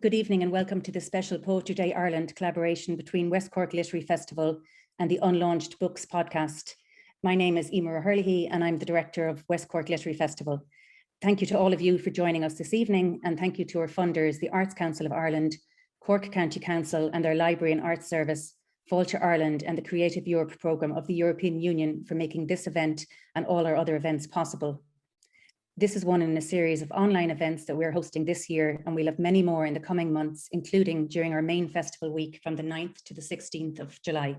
Good evening and welcome to the special Poetry Day Ireland collaboration between West Cork Literary Festival and the Unlaunched Books podcast. My name is Emer O'Hurley and I'm the director of West Cork Literary Festival. Thank you to all of you for joining us this evening, and thank you to our funders, the Arts Council of Ireland, Cork County Council and their Library and Arts Service, Fáilte Ireland and the Creative Europe programme of the European Union for making this event and all our other events possible. This is one in a series of online events that we're hosting this year, and we'll have many more in the coming months, including during our main festival week from the 9th to the 16th of July.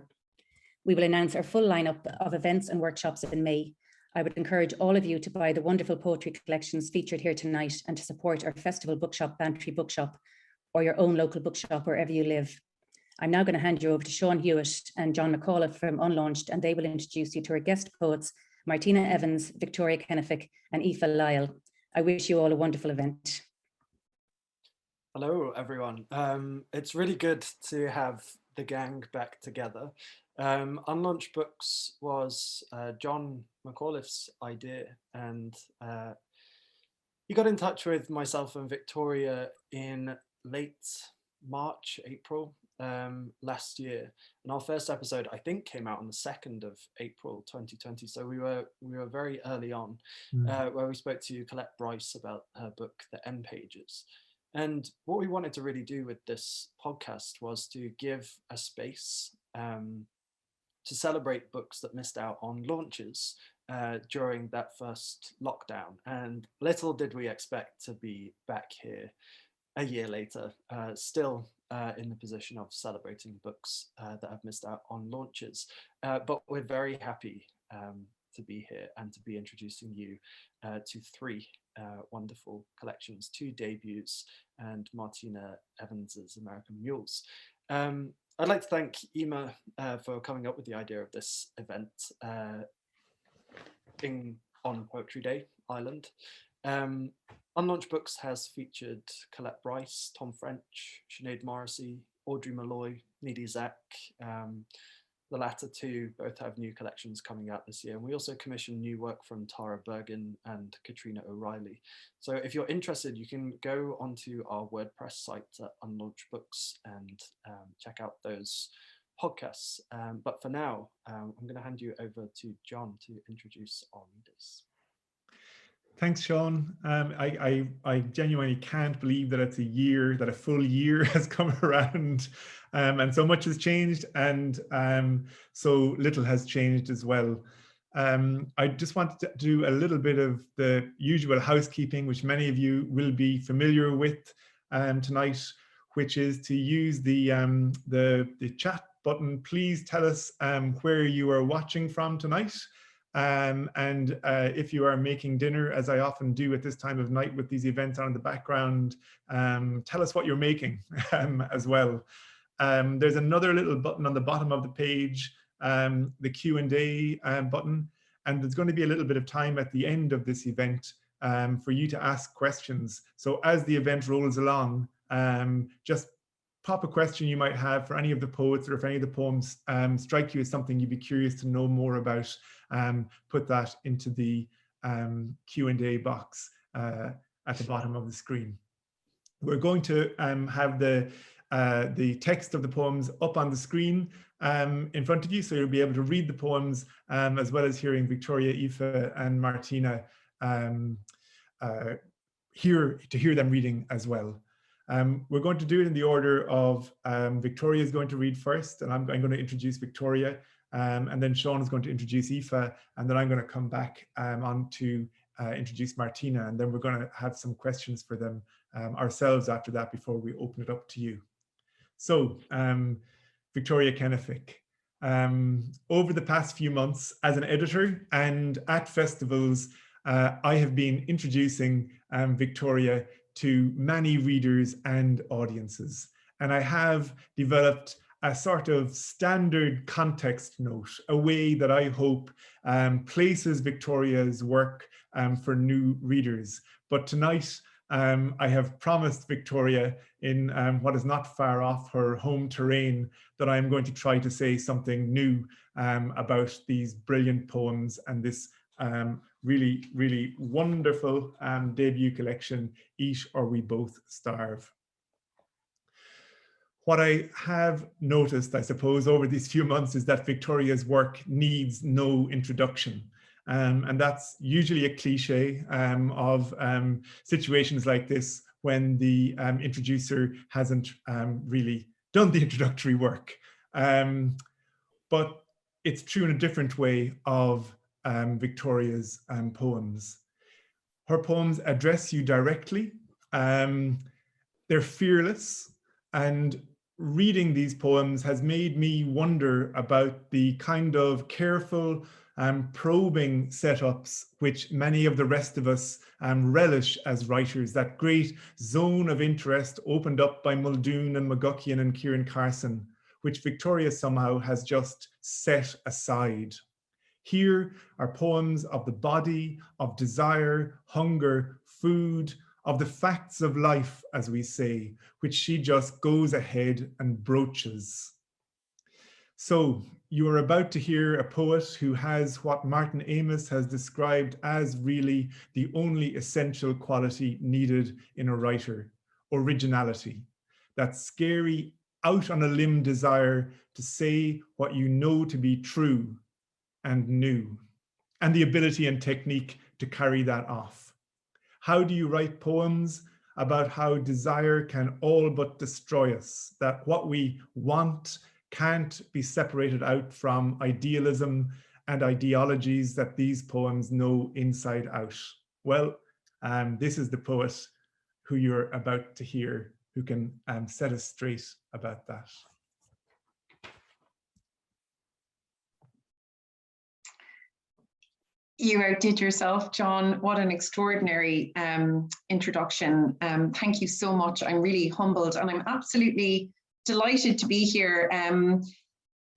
We will announce our full lineup of events and workshops in May. I would encourage all of you to buy the wonderful poetry collections featured here tonight and to support our festival bookshop, Bantry Bookshop, or your own local bookshop wherever you live. I'm now going to hand you over to Séan Hewitt and John McAuliffe from Unlaunched, and they will introduce you to our guest poets, Martina Evans, Victoria Kennefick and Aoife Lyall. I wish you all a wonderful event. Hello, everyone. It's really good to have the gang back together. Unlaunched Books was John McAuliffe's idea, and he got in touch with myself and Victoria in late March, April last year, and our first episode I think came out on the 2nd of April 2020, so we were very early on, where we spoke to Colette Bryce about her book The End Pages. And what we wanted to really do with this podcast was to give a space to celebrate books that missed out on launches during that first lockdown, and little did we expect to be back here a year later, still in the position of celebrating books that have missed out on launches. But we're very happy to be here and to be introducing you to three wonderful collections, 2 debuts, and Martina Evans American Mules. I'd like to thank Ema for coming up with the idea of this event on Poetry Day Ireland. Unlaunched Books has featured Colette Bryce, Tom French, Sinead Morrissey, Audrey Malloy, Needy Zach. The latter two both have new collections coming out this year. And we also commissioned new work from Tara Bergen and Katrina O'Reilly. So if you're interested, you can go onto our WordPress site at Unlaunched Books and check out those podcasts. But for now, I'm going to hand you over to John to introduce our readers. Thanks, Séan. I genuinely can't believe that it's a year, that a full year has come around, and so much has changed, and so little has changed as well. I just wanted to do a little bit of the usual housekeeping, which many of you will be familiar with tonight, which is to use the chat button. Please tell us where you are watching from tonight. And if you are making dinner, as I often do at this time of night with these events on in the background, tell us what you're making as well. There's another little button on the bottom of the page, the Q&A button, and there's going to be a little bit of time at the end of this event for you to ask questions. So as the event rolls along, just pop a question you might have for any of the poets, or if any of the poems strike you as something you'd be curious to know more about, put that into the Q&A box at the bottom of the screen. We're going to have the text of the poems up on the screen in front of you, so you'll be able to read the poems as well as hearing Victoria, Aoife and Martina hear them reading as well. We're going to do it in the order of Victoria is going to read first, and I'm going to introduce Victoria, and then Séan is going to introduce Aoife, and then I'm going to come back on to introduce Martina, and then we're going to have some questions for them ourselves after that before we open it up to you. So, Victoria Kennefick. Over the past few months as an editor and at festivals, I have been introducing Victoria to many readers and audiences. And I have developed a sort of standard context note, a way that I hope places Victoria's work for new readers. But tonight, I have promised Victoria in what is not far off her home terrain that I'm going to try to say something new about these brilliant poems and this really, really wonderful debut collection, Eat or We Both Starve. What I have noticed, I suppose, over these few months is that Victoria's work needs no introduction. And that's usually a cliche of situations like this when the introducer hasn't really done the introductory work. But it's true in a different way of Victoria's poems. Her poems address you directly. They're fearless, and reading these poems has made me wonder about the kind of careful probing setups which many of the rest of us relish as writers, that great zone of interest opened up by Muldoon and McGuckian and Kieran Carson, which Victoria somehow has just set aside. Here are poems of the body, of desire, hunger, food, of the facts of life, as we say, which she just goes ahead and broaches. So you are about to hear a poet who has what Martin Amis has described as really the only essential quality needed in a writer: originality, that scary, out on a limb desire to say what you know to be true and new, and the ability and technique to carry that off. How do you write poems about how desire can all but destroy us, that what we want can't be separated out from idealism and ideologies that these poems know inside out? Well, this is the poet who you're about to hear, who can set us straight about that. You outdid yourself, John. What an extraordinary introduction. Thank you so much. I'm really humbled, and I'm absolutely delighted to be here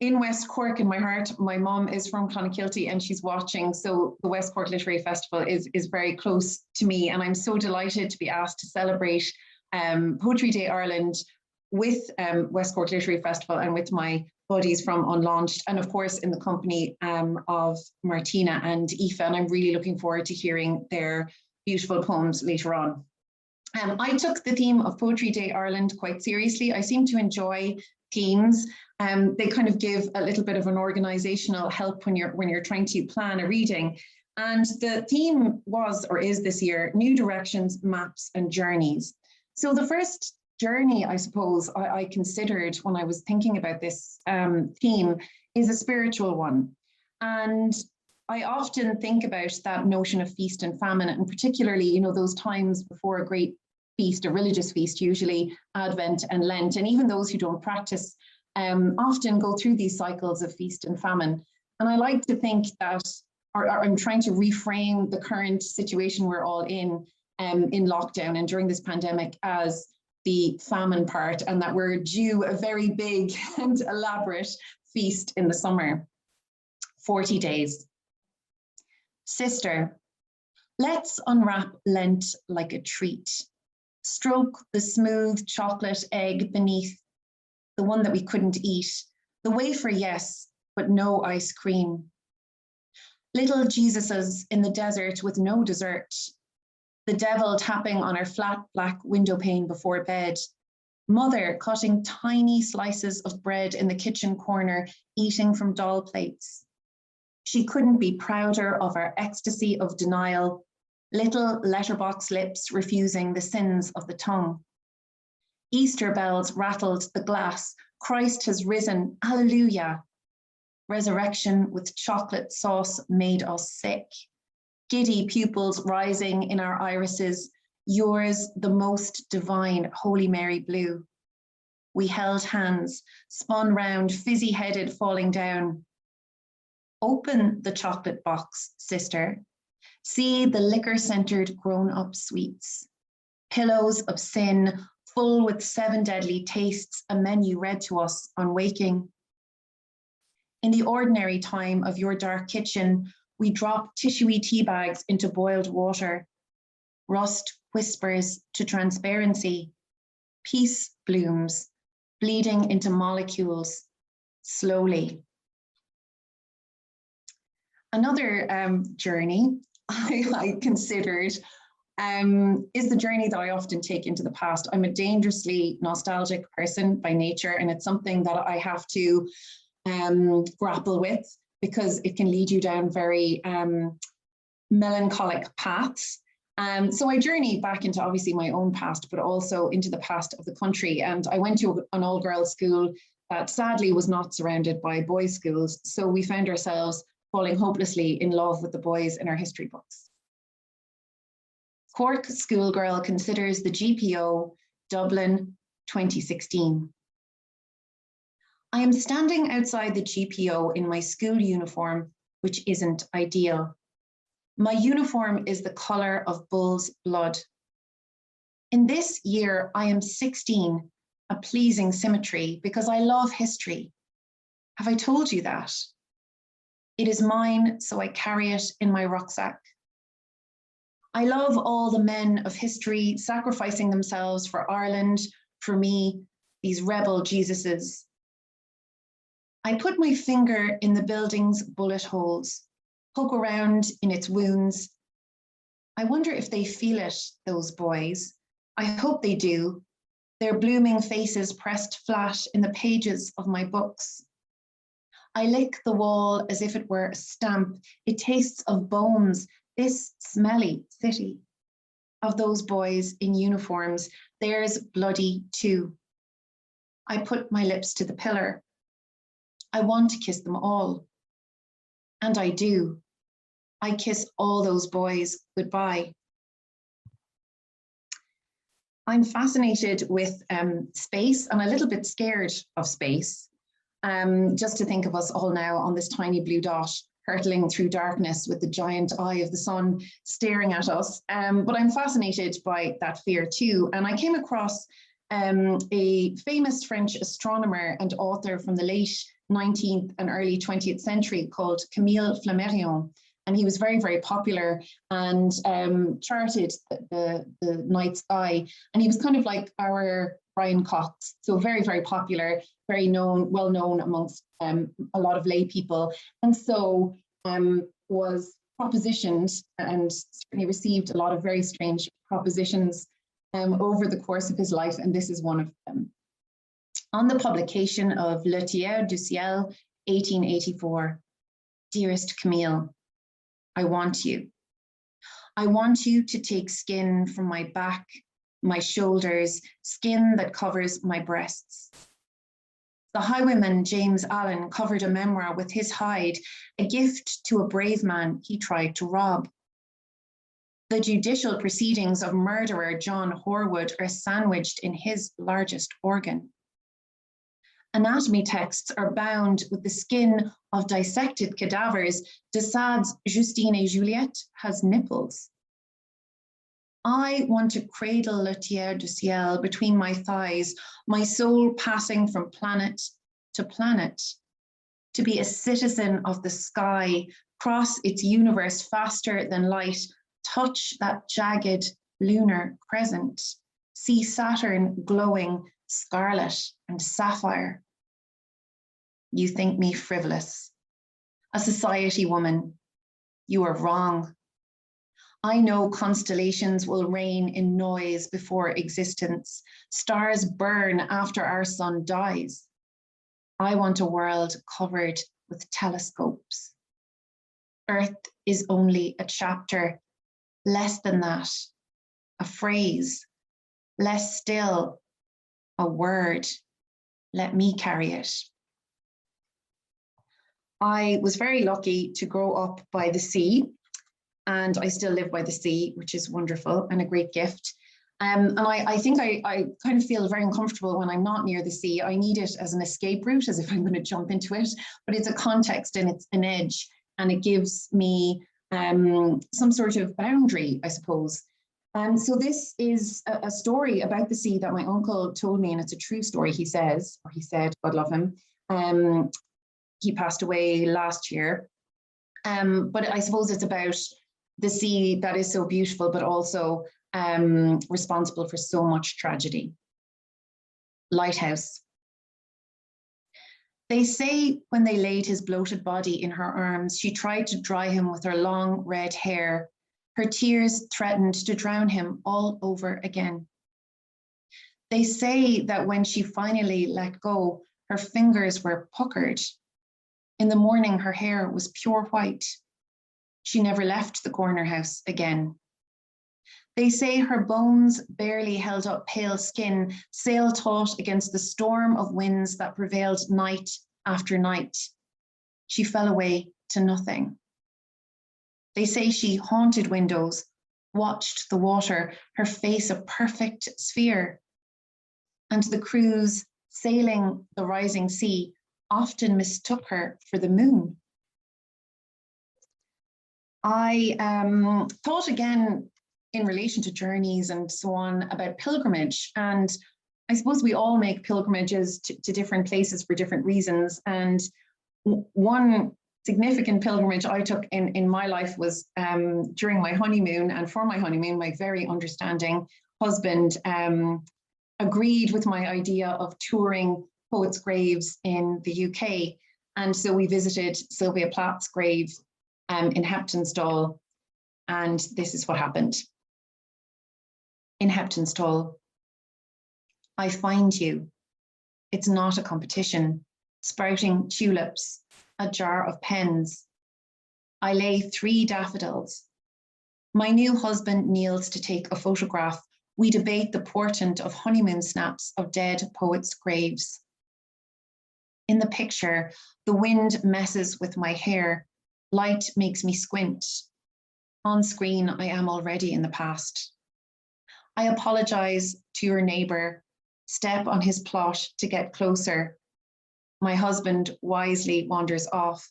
in West Cork in my heart. My mom is from Clonakilty and she's watching, so the West Cork Literary Festival is very close to me, and I'm so delighted to be asked to celebrate Poetry Day Ireland with West Cork Literary Festival and with my buddies from Unlaunched, and of course in the company of Martina and Aoife, and I'm really looking forward to hearing their beautiful poems later on. I took the theme of Poetry Day Ireland quite seriously. I seem to enjoy themes. They kind of give a little bit of an organizational help when you're trying to plan a reading. And the theme was, or is this year, New Directions, Maps and Journeys. So the first journey, I suppose, I considered when I was thinking about this theme is a spiritual one. And I often think about that notion of feast and famine, and particularly, you know, those times before a great feast, a religious feast, usually Advent and Lent, and even those who don't practice often go through these cycles of feast and famine. And I like to think that, or I'm trying to reframe the current situation we're all in lockdown and during this pandemic as the famine part, and that we're due a very big and elaborate feast in the summer. 40 days. Sister, let's unwrap Lent like a treat. Stroke the smooth chocolate egg beneath, the one that we couldn't eat. The wafer, yes, but no ice cream. Little Jesuses in the desert with no dessert. The devil tapping on our flat black window pane before bed. Mother cutting tiny slices of bread in the kitchen corner, eating from doll plates. She couldn't be prouder of our ecstasy of denial, little letterbox lips refusing the sins of the tongue. Easter bells rattled the glass. Christ has risen, hallelujah. Resurrection with chocolate sauce made us sick. Giddy pupils rising in our irises, yours the most divine, Holy Mary blue. We held hands, spun round, fizzy-headed, falling down. Open the chocolate box, sister. See the liquor-centered grown-up sweets. Pillows of sin, full with 7 deadly tastes, a menu read to us on waking. In the ordinary time of your dark kitchen, we drop tissuey tea bags into boiled water. Rust whispers to transparency. Peace blooms, bleeding into molecules, slowly. Another journey I considered is the journey that I often take into the past. I'm a dangerously nostalgic person by nature, and it's something that I have to grapple with because it can lead you down very melancholic paths. So I journeyed back into obviously my own past, but also into the past of the country. And I went to an all-girls school that sadly was not surrounded by boys' schools. So we found ourselves falling hopelessly in love with the boys in our history books. Cork schoolgirl considers the GPO, Dublin, 2016. I am standing outside the GPO in my school uniform, which isn't ideal. My uniform is the colour of bull's blood. In this year, I am 16, a pleasing symmetry because I love history. Have I told you that? It is mine, so I carry it in my rucksack. I love all the men of history sacrificing themselves for Ireland, for me, these rebel Jesuses. I put my finger in the building's bullet holes, poke around in its wounds. I wonder if they feel it, those boys. I hope they do. Their blooming faces pressed flat in the pages of my books. I lick the wall as if it were a stamp. It tastes of bones, this smelly city. Of those boys in uniforms, theirs bloody too. I put my lips to the pillar. I want to kiss them all. And I do. I kiss all those boys goodbye. I'm fascinated with space and a little bit scared of space. Just to think of us all now on this tiny blue dot hurtling through darkness with the giant eye of the sun staring at us. But I'm fascinated by that fear too. And I came across a famous French astronomer and author from the late 19th and early 20th century called Camille Flammarion. And he was very, very popular and charted the night sky. And he was kind of like our Brian Cox. So very, very popular, very known, well known amongst a lot of lay people. And so was propositioned and certainly received a lot of very strange propositions over the course of his life. And this is one of them. On the publication of Le Tiers du Ciel, 1884, dearest Camille, I want you. I want you to take skin from my back, my shoulders, skin that covers my breasts. The highwayman James Allen covered a memoir with his hide, a gift to a brave man he tried to rob. The judicial proceedings of murderer John Horwood are sandwiched in his largest organ. Anatomy texts are bound with the skin of dissected cadavers. De Sade's Justine et Juliette has nipples. I want to cradle Le Tiers du Ciel between my thighs, my soul passing from planet to planet, to be a citizen of the sky, cross its universe faster than light, touch that jagged lunar crescent, see Saturn glowing scarlet and sapphire. You think me frivolous, a society woman. You are wrong. I know constellations will reign in noise before existence. Stars burn after our sun dies. I want a world covered with telescopes. Earth is only a chapter, less than that, a phrase, less still, a word. Let me carry it. I was very lucky to grow up by the sea, and I still live by the sea, which is wonderful and a great gift. And I think I kind of feel very uncomfortable when I'm not near the sea. I need it as an escape route, as if I'm going to jump into it, but it's a context and it's an edge, and it gives me some sort of boundary, I suppose. So this is a story about the sea that my uncle told me, and it's a true story, he says, or he said, God love him. He passed away last year. But I suppose it's about the sea that is so beautiful, but also responsible for so much tragedy. Lighthouse. They say when they laid his bloated body in her arms, she tried to dry him with her long red hair, Her tears threatened to drown him all over again. They say that when she finally let go, her fingers were puckered. In the morning, her hair was pure white. She never left the corner house again. They say her bones barely held up pale skin, sail-taut against the storm of winds that prevailed night after night. She fell away to nothing. They say she haunted windows, watched the water, her face a perfect sphere. And the crews sailing the rising sea often mistook her for the moon. I thought again in relation to journeys and so on about pilgrimage. And I suppose we all make pilgrimages to different places for different reasons. And one significant pilgrimage I took in my life was during my honeymoon. And for my honeymoon, my very understanding husband agreed with my idea of touring poets' graves in the UK. And so we visited Sylvia Plath's grave in Heptonstall. And this is what happened. In Heptonstall, I find you. It's not a competition. Sprouting tulips, a jar of pens. I lay 3 daffodils. My new husband kneels to take a photograph. We debate the portent of honeymoon snaps of dead poets' graves. In the picture, the wind messes with my hair. Light makes me squint. On screen, I am already in the past. I apologize to your neighbor, step on his plot to get closer. My husband wisely wanders off.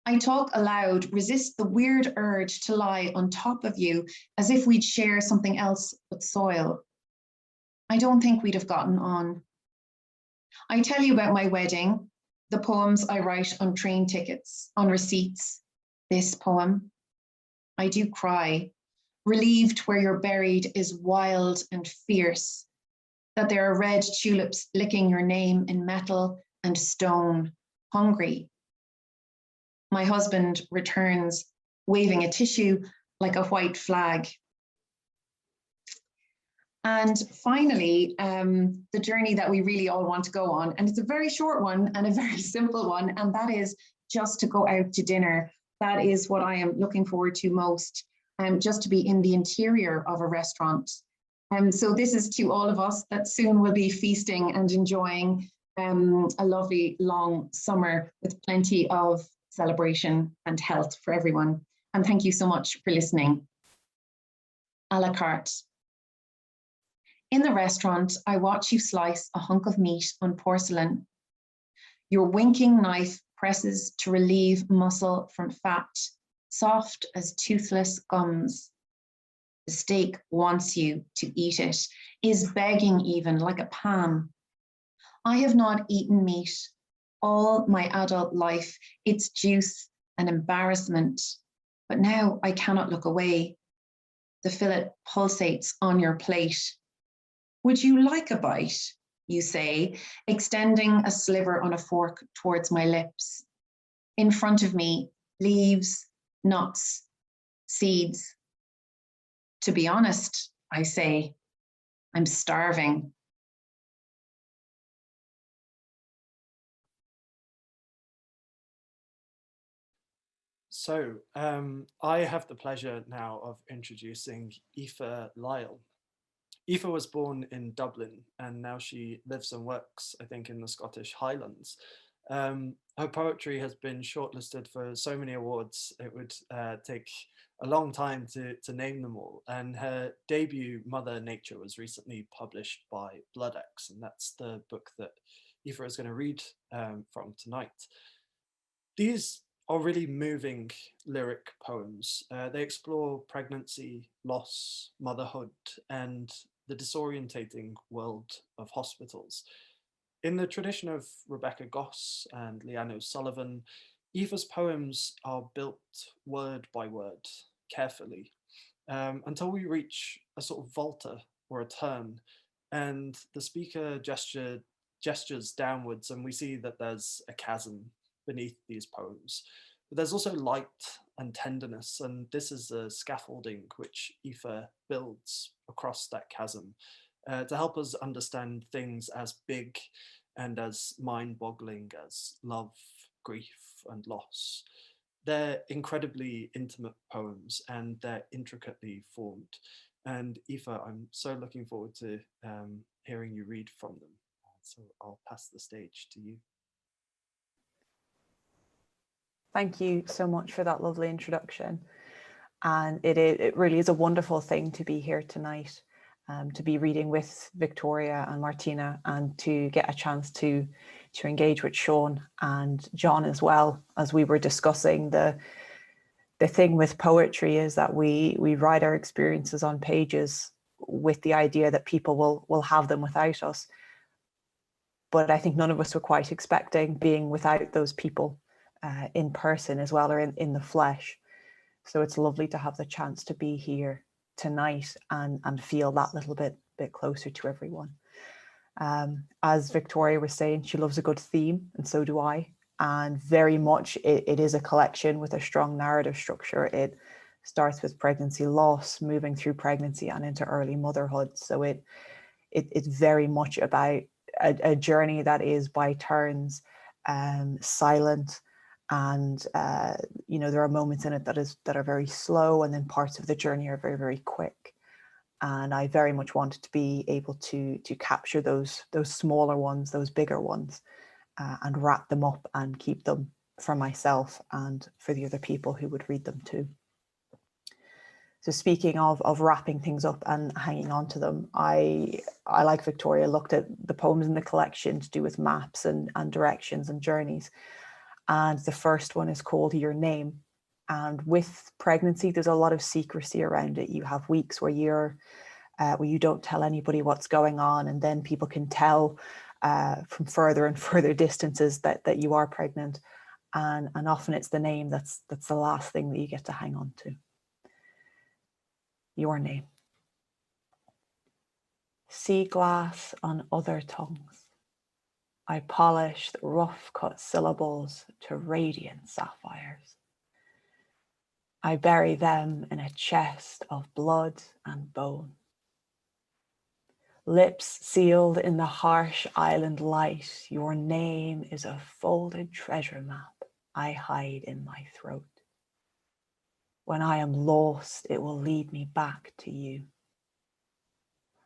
I talk aloud, resist the weird urge to lie on top of you as if we'd share something else but soil. I don't think we'd have gotten on. I tell you about my wedding, the poems I write on train tickets, on receipts. This poem, I do cry, relieved where you're buried is wild and fierce, that there are red tulips licking your name in metal and stone, hungry. My husband returns, waving a tissue like a white flag. And finally, the journey that we really all want to go on, and it's a very short one and a very simple one, and that is just to go out to dinner. That is what I am looking forward to most, just to be in the interior of a restaurant. So this is to all of us that soon will be feasting and enjoying a lovely long summer with plenty of celebration and health for everyone. And thank you so much for listening. A la carte. In the restaurant, I watch you slice a hunk of meat on porcelain. Your winking knife presses to relieve muscle from fat, soft as toothless gums. The steak wants you to eat it, is begging even like a pan. I have not eaten meat all my adult life, its juice and embarrassment, but now I cannot look away. The fillet pulsates on your plate. Would you like a bite? You say, extending a sliver on a fork towards my lips. In front of me, leaves, nuts, seeds. To be honest, I say, I'm starving. So I have the pleasure now of introducing Aoife Lyall. Aoife was born in Dublin and now she lives and works, I think, in the Scottish Highlands. Her poetry has been shortlisted for so many awards, it would take a long time to name them all. And her debut, Mother Nature, was recently published by Bloodaxe, and that's the book that Aoife is going to read from tonight. These are really moving lyric poems. They explore pregnancy, loss, motherhood, and the disorientating world of hospitals. In the tradition of Rebecca Goss and Leanne O'Sullivan, Aoife's poems are built word by word, carefully, until we reach a sort of volta or a turn, and the speaker gestures downwards, and we see that there's a chasm beneath these poems. But there's also light and tenderness. And this is a scaffolding which Aoife builds across that chasm to help us understand things as big and as mind-boggling as love, grief, and loss. They're incredibly intimate poems and they're intricately formed. And Aoife, I'm so looking forward to hearing you read from them. So I'll pass the stage to you. Thank you so much for that lovely introduction. And it really is a wonderful thing to be here tonight, to be reading with Victoria and Martina, and to get a chance to engage with Séan and John as well. As we were discussing, the thing with poetry is that we write our experiences on pages with the idea that people will have them without us. But I think none of us were quite expecting being without those people in person as well, or in the flesh. So it's lovely to have the chance to be here tonight and feel that little bit closer to everyone. As Victoria was saying, she loves a good theme, and so do I. And very much it is a collection with a strong narrative structure. It starts with pregnancy loss, moving through pregnancy and into early motherhood. So it's very much about a journey that is by turns silent, and there are moments in it that are very slow, and then parts of the journey are very, very quick. And I very much wanted to be able to capture those smaller ones, those bigger ones, and wrap them up and keep them for myself and for the other people who would read them too. So speaking of wrapping things up and hanging on to them, I like Victoria, looked at the poems in the collection to do with maps and directions and journeys. And the first one is called Your Name. And with pregnancy, there's a lot of secrecy around it. You have weeks where you don't tell anybody what's going on, and then people can tell from further and further distances that you are pregnant. And often it's the name that's the last thing that you get to hang on to. Your name. Sea glass on other tongues. I polish the rough cut syllables to radiant sapphires. I bury them in a chest of blood and bone. Lips sealed in the harsh island light, your name is a folded treasure map I hide in my throat. When I am lost, it will lead me back to you.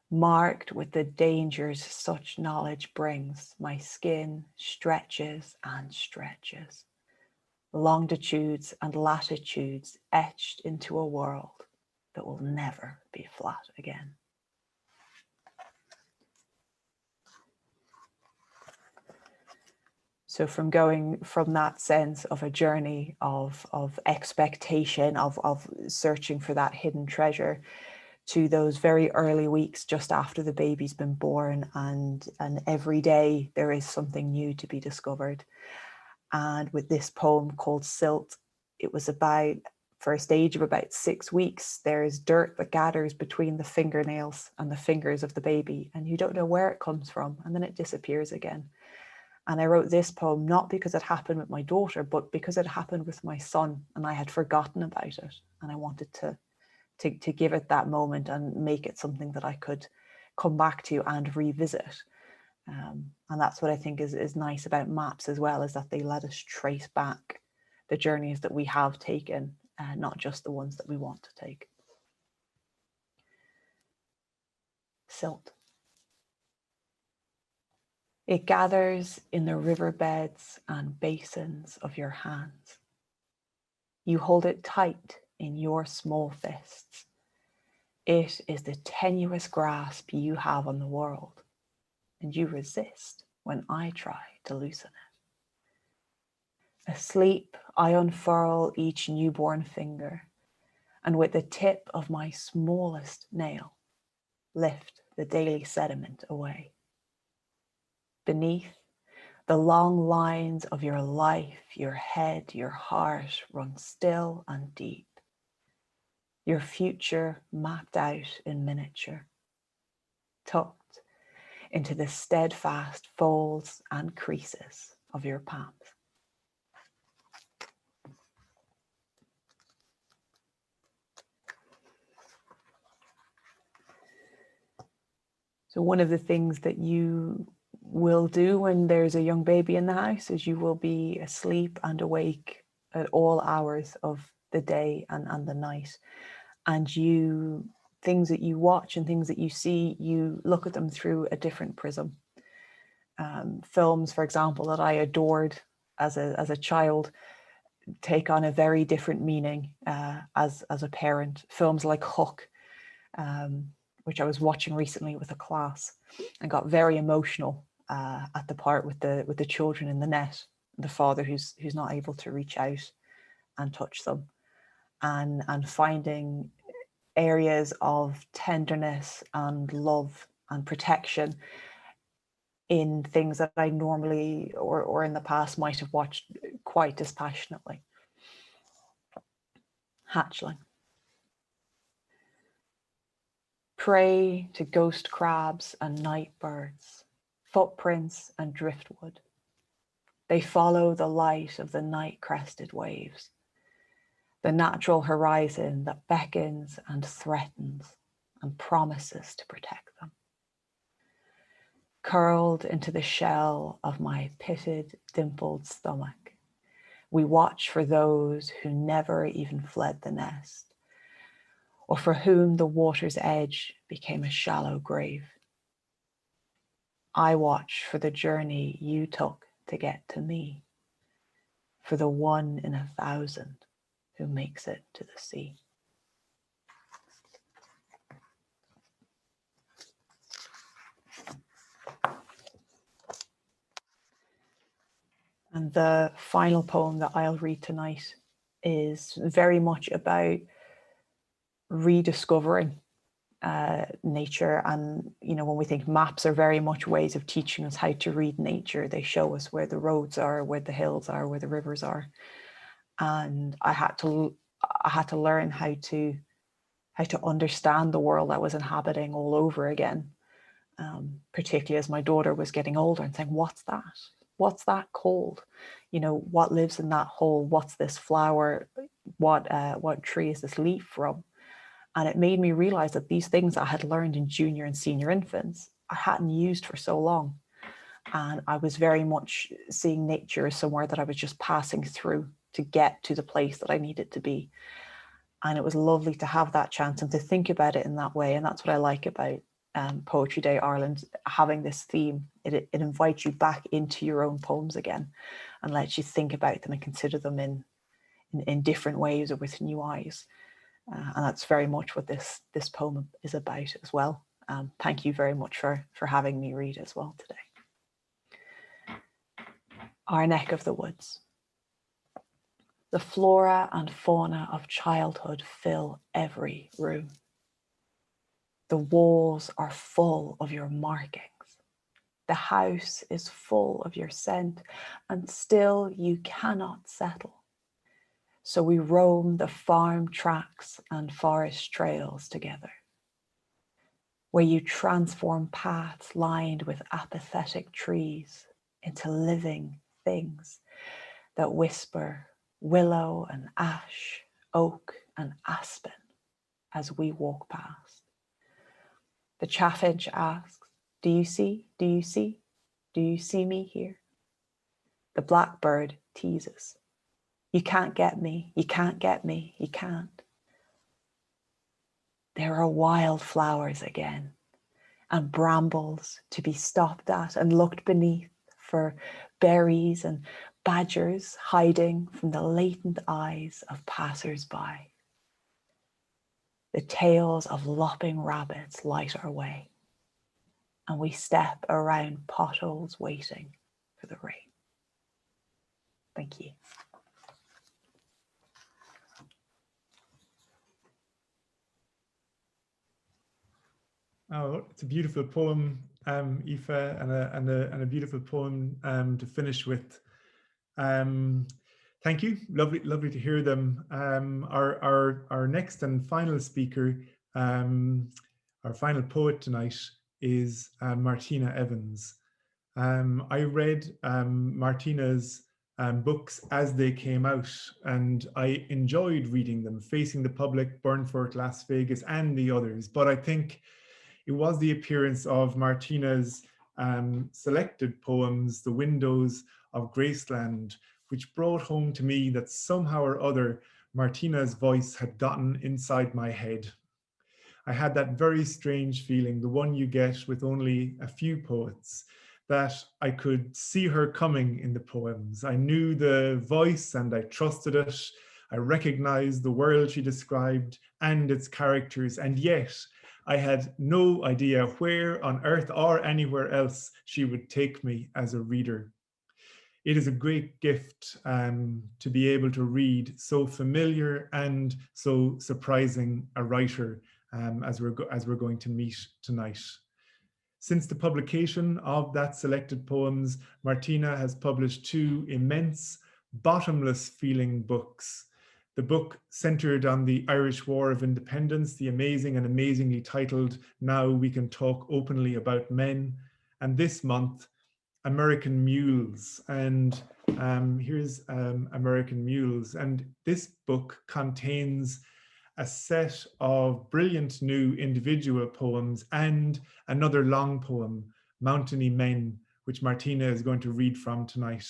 Marked with the dangers such knowledge brings, my skin stretches and stretches. Longitudes and latitudes etched into a world that will never be flat again. So from going from that sense of a journey of expectation, of searching for that hidden treasure, to those very early weeks just after the baby's been born, and every day there is something new to be discovered. And with this poem called Silt, it was about, for a stage of about 6 weeks, there is dirt that gathers between the fingernails and the fingers of the baby, and you don't know where it comes from, and then it disappears again. And I wrote this poem not because it happened with my daughter, but because it happened with my son, and I had forgotten about it, and I wanted to give it that moment and make it something that I could come back to and revisit. And that's what I think is nice about maps as well, is that they let us trace back the journeys that we have taken, not just the ones that we want to take. Silt. It gathers in the riverbeds and basins of your hands. You hold it tight in your small fists. It is the tenuous grasp you have on the world, and you resist when I try to loosen it. Asleep, I unfurl each newborn finger, and with the tip of my smallest nail, lift the daily sediment away. Beneath, the long lines of your life, your head, your heart run still and deep. Your future mapped out in miniature, tucked into the steadfast folds and creases of your palms. So one of the things that you will do when there's a young baby in the house is you will be asleep and awake at all hours of the day and the night. And things that you watch and things that you see, you look at them through a different prism. Films, for example, that I adored as a child take on a very different meaning as a parent. Films like Hook, which I was watching recently with a class, and got very emotional at the part with the children in the net, the father who's not able to reach out and touch them, and finding areas of tenderness and love and protection in things that I normally or in the past might have watched quite dispassionately. Hatchling. Prey to ghost crabs and night birds, footprints and driftwood. They follow the light of the night-crested waves, the natural horizon that beckons and threatens and promises to protect them. Curled into the shell of my pitted, dimpled stomach, we watch for those who never even fled the nest, or for whom the water's edge became a shallow grave. I watch for the journey you took to get to me, for the 1 in 1,000 who makes it to the sea. And the final poem that I'll read tonight is very much about rediscovering nature. And when we think maps are very much ways of teaching us how to read nature, they show us where the roads are, where the hills are, where the rivers are. And I had to learn how to understand the world I was inhabiting all over again, particularly as my daughter was getting older, and saying, what's that? What's that called? What lives in that hole? What's this flower? What tree is this leaf from? And it made me realize that these things I had learned in junior and senior infants, I hadn't used for so long. And I was very much seeing nature as somewhere that I was just passing through to get to the place that I needed to be. And it was lovely to have that chance and to think about it in that way. And that's what I like about Poetry Day Ireland, having this theme. It invites you back into your own poems again and lets you think about them and consider them in different ways or with new eyes. And that's very much what this poem is about as well. Thank you very much for having me read as well today. Our neck of the woods. The flora and fauna of childhood fill every room. The walls are full of your markings. The house is full of your scent, and still you cannot settle. So we roam the farm tracks and forest trails together, where you transform paths lined with apathetic trees into living things that whisper willow and ash, oak and aspen as we walk past. The chaffinch asks, do you see? Do you see? Do you see me here? The blackbird teases, you can't get me, you can't get me, you can't. There are wildflowers again, and brambles to be stopped at and looked beneath for berries, and badgers hiding from the latent eyes of passers-by. The tails of lopping rabbits light our way, and we step around potholes waiting for the rain. Thank you. Oh, it's a beautiful poem, Aoife, and a beautiful poem to finish with. Thank you. Lovely to hear them. Our next and final speaker, our final poet tonight, is Martina Evans. I read Martina's books as they came out, and I enjoyed reading them, Facing the Public, Burnfort, Las Vegas, and the others. But I think it was the appearance of Martina's selected poems, The Windows of Graceland, which brought home to me that somehow or other, Martina's voice had gotten inside my head. I had that very strange feeling, the one you get with only a few poets, that I could see her coming in the poems. I knew the voice and I trusted it. I recognized the world she described and its characters, and yet I had no idea where on earth or anywhere else she would take me as a reader. It is a great gift to be able to read so familiar and so surprising a writer as we're going to meet tonight. Since the publication of that selected poems, Martina has published 2 immense, bottomless feeling books. The book centered on the Irish War of Independence, the amazing and amazingly titled Now We Can Talk Openly About Men, and this month, American Mules. And here's American Mules. And this book contains a set of brilliant new individual poems and another long poem, Mountainy Men, which Martina is going to read from tonight.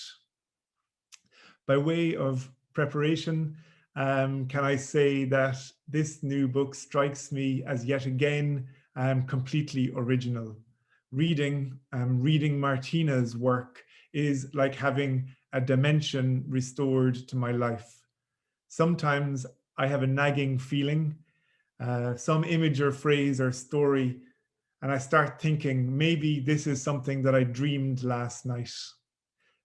By way of preparation, can I say that this new book strikes me as yet again completely original. Reading Martina's work is like having a dimension restored to my life. Sometimes I have a nagging feeling, some image or phrase or story, and I start thinking maybe this is something that I dreamed last night.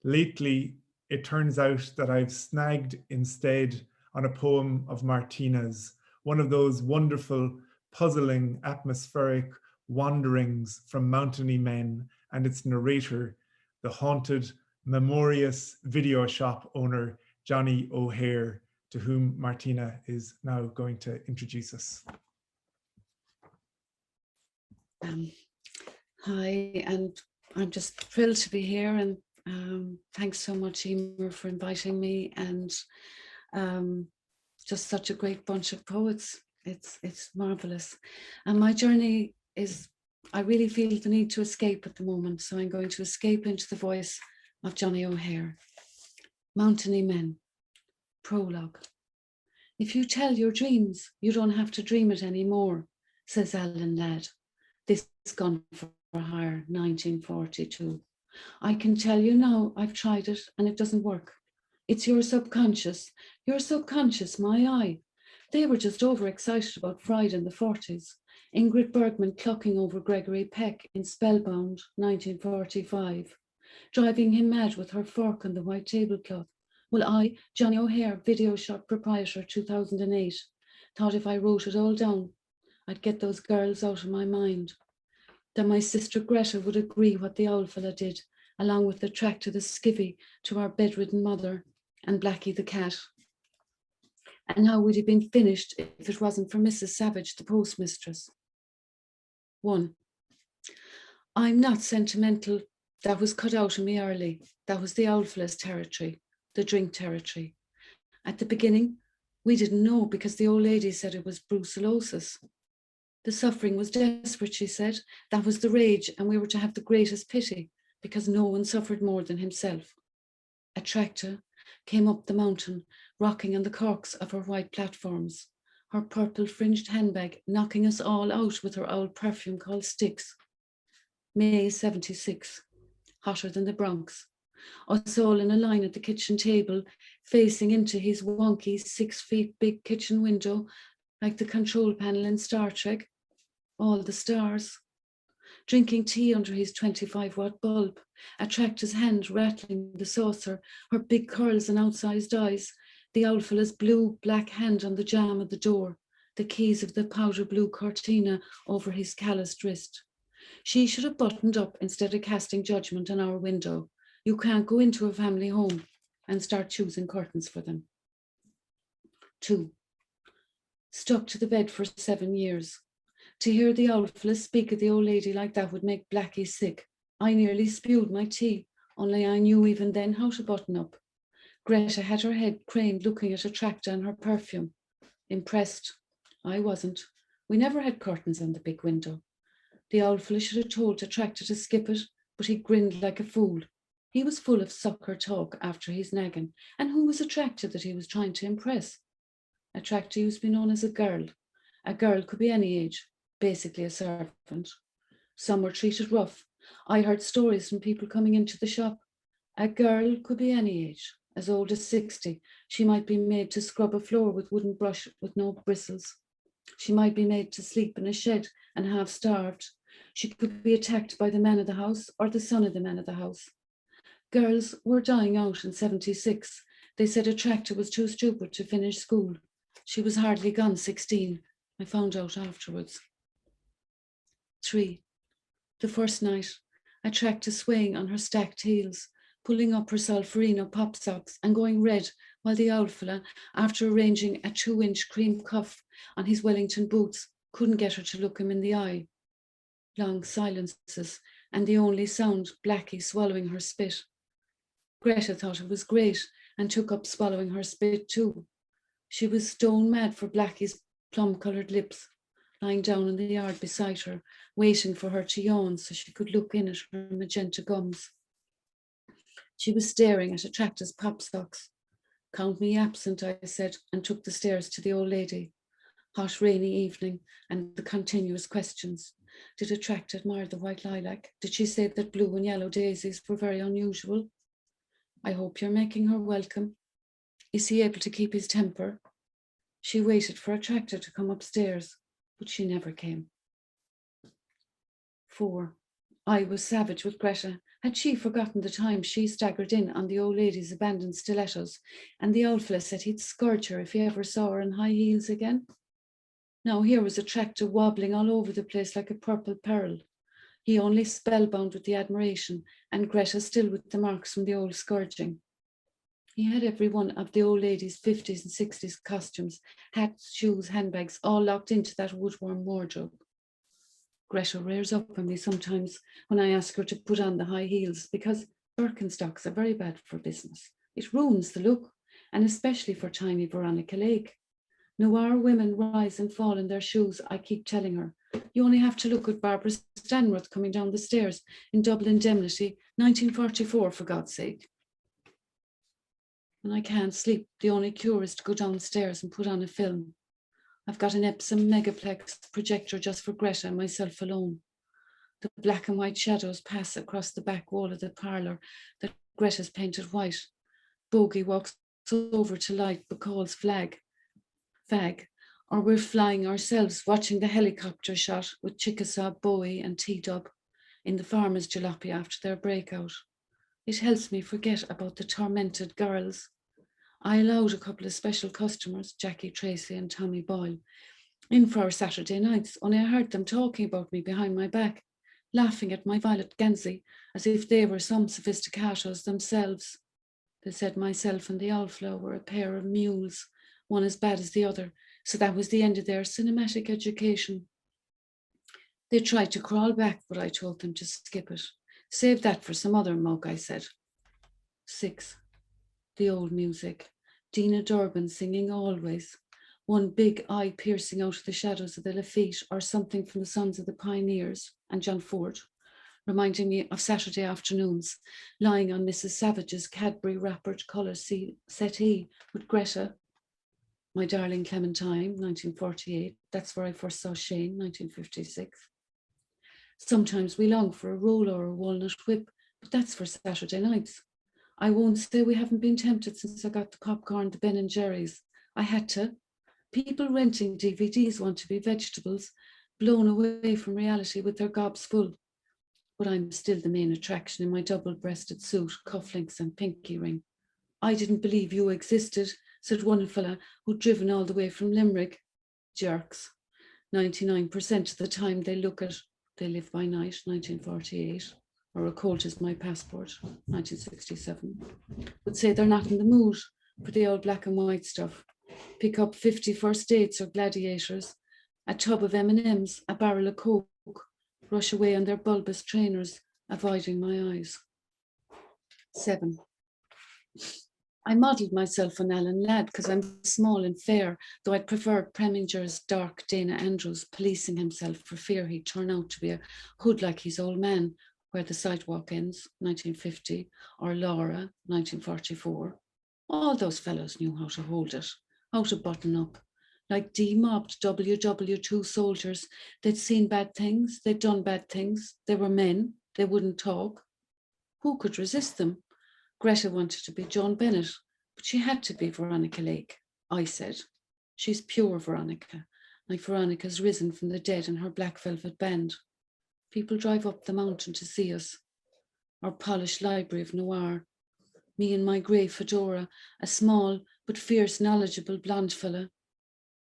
Lately, it turns out that I've snagged instead on a poem of Martina's, one of those wonderful, puzzling, atmospheric wanderings from Mountainy Men and its narrator, the haunted, memorious video shop owner, Johnny O'Hare, to whom Martina is now going to introduce us. Hi, and I'm just thrilled to be here, and thanks so much, Emer, for inviting me, and just such a great bunch of poets. It's marvelous. And my journey is, I really feel the need to escape at the moment, so I'm going to escape into the voice of Johnny O'Hare. Mountainy Men. Prologue. If you tell your dreams, you don't have to dream it anymore, says Alan Ladd. This Gun for Hire, 1942. I can tell you now, I've tried it and it doesn't work. It's your subconscious, my eye. They were just overexcited about Friday in the 40s. Ingrid Bergman clucking over Gregory Peck in Spellbound, 1945, driving him mad with her fork on the white tablecloth. Well, I, Johnny O'Hare, video shop proprietor, 2008, thought if I wrote it all down, I'd get those girls out of my mind. That my sister Greta would agree what the owl fella did, along with the track to the skivvy to our bedridden mother and Blackie the cat. And how would he been finished if it wasn't for Mrs. Savage, the postmistress? 1. I'm not sentimental. That was cut out of me early. That was the owl fella's territory, the drink territory. At the beginning, we didn't know because the old lady said it was brucellosis. The suffering was desperate, she said. That was the rage, and we were to have the greatest pity because no one suffered more than himself. A tractor came up the mountain, rocking on the corks of her white platforms, her purple fringed handbag knocking us all out with her old perfume called Sticks. May 76, hotter than the Bronx. Us all in a line at the kitchen table, facing into his wonky 6 feet big kitchen window, like the control panel in Star Trek. All the stars. Drinking tea under his 25-watt bulb, a tractor's hand rattling the saucer, her big curls and outsized eyes, the owl fella's blue-black hand on the jamb of the door, the keys of the powder blue cortina over his calloused wrist. She should have buttoned up instead of casting judgment on our window. You can't go into a family home and start choosing curtains for them. 2. Stuck to the bed for 7 years. To hear the owl fella speak of the old lady like that would make Blackie sick. I nearly spewed my tea, only I knew even then how to button up. Greta had her head craned looking at a tractor and her perfume. Impressed. I wasn't. We never had curtains on the big window. The owl fella should have told Attractor to skip it, but he grinned like a fool. He was full of sucker talk after his nagging, and who was Attractor that he was trying to impress? Attractor used to be known as a girl. A girl could be any age, basically a servant. Some were treated rough. I heard stories from people coming into the shop. A girl could be any age, as old as 60. She might be made to scrub a floor with wooden brush with no bristles. She might be made to sleep in a shed and half starved. She could be attacked by the man of the house or the son of the man of the house. Girls were dying out in 76. They said Attractor was too stupid to finish school. She was hardly gone 16. I found out afterwards. 3. The first night, Attractor swaying on her stacked heels, pulling up her Solferino pop socks and going red while the owl fella, after arranging a 2-inch cream cuff on his Wellington boots, couldn't get her to look him in the eye. Long silences, and the only sound, Blackie swallowing her spit. Greta thought it was great and took up swallowing her spit too. She was stone mad for Blackie's plum-coloured lips, lying down in the yard beside her, waiting for her to yawn so she could look in at her magenta gums. She was staring at Attractor's pop socks. Count me absent, I said, and took the stairs to the old lady. Hot, rainy evening, and the continuous questions. Did Attractor admire the white lilac? Did she say that blue and yellow daisies were very unusual? I hope you're making her welcome. Is he able to keep his temper? She waited for Attractor to come upstairs, but she never came. 4. I was savage with Greta. Had she forgotten the time she staggered in on the old lady's abandoned stilettos, and the old fella said he'd scourge her if he ever saw her in high heels again? Now here was Attractor wobbling all over the place like a purple pearl. He only spellbound with the admiration, and Greta still with the marks from the old scourging. He had every one of the old lady's 50s and 60s costumes, hats, shoes, handbags, all locked into that woodworm wardrobe. Greta rears up on me sometimes when I ask her to put on the high heels, because Birkenstocks are very bad for business. It ruins the look, and especially for tiny Veronica Lake. Noir women rise and fall in their shoes, I keep telling her. You only have to look at Barbara Stanworth coming down the stairs in Double Indemnity, 1944, for God's sake. When I can't sleep, the only cure is to go downstairs and put on a film. I've got an Epsom Megaplex projector just for Greta and myself alone. The black and white shadows pass across the back wall of the parlour that Greta's painted white. Bogey walks over to light Bacall's fag, or we're flying ourselves, watching the helicopter shot with Chickasaw, Bowie and T-Dub in the farmer's jalopy after their breakout. It helps me forget about the tormented girls. I allowed a couple of special customers, Jackie Tracy and Tommy Boyle, in for our Saturday nights, only I heard them talking about me behind my back, laughing at my violet Gansey as if they were some sophisticatos themselves. They said myself and the Alfla were a pair of mules, one as bad as the other, so that was the end of their cinematic education. They tried to crawl back, but I told them to skip it. Save that for some other mug, I said. 6. The old music. Dina Durbin singing Always. One big eye piercing out of the shadows of the Lafitte, or something from the Sons of the Pioneers, and John Ford, reminding me of Saturday afternoons, lying on Mrs. Savage's Cadbury wrappered colour settee with Greta, My Darling Clementine, 1948. That's where I first saw Séan, 1956. Sometimes we long for a roll or a walnut whip, but that's for Saturday nights. I won't say we haven't been tempted since I got the popcorn, the Ben & Jerry's. I had to. People renting DVDs want to be vegetables, blown away from reality with their gobs full. But I'm still the main attraction in my double-breasted suit, cufflinks and pinky ring. I didn't believe you existed, said one fella who'd driven all the way from Limerick. Jerks. 99% of the time they live by night, 1948. Or a colt is my passport, 1967, would say they're not in the mood for the old black and white stuff. Pick up 50 first dates or gladiators, a tub of M&Ms, a barrel of Coke, rush away on their bulbous trainers, avoiding my eyes. 7. I modelled myself on Alan Ladd because I'm small and fair, though I'd prefer Preminger's dark Dana Andrews policing himself for fear he'd turn out to be a hood like his old man, Where the Sidewalk Ends, 1950, or Laura, 1944. All those fellows knew how to hold it, how to button up. Like demobbed WW2 soldiers, they'd seen bad things, they'd done bad things, they were men, they wouldn't talk. Who could resist them? Greta wanted to be Joan Bennett, but she had to be Veronica Lake, I said. She's pure Veronica, like Veronica's risen from the dead in her black velvet band. People drive up the mountain to see us. Our polished library of noir. Me in my grey fedora, a small but fierce, knowledgeable blonde fella.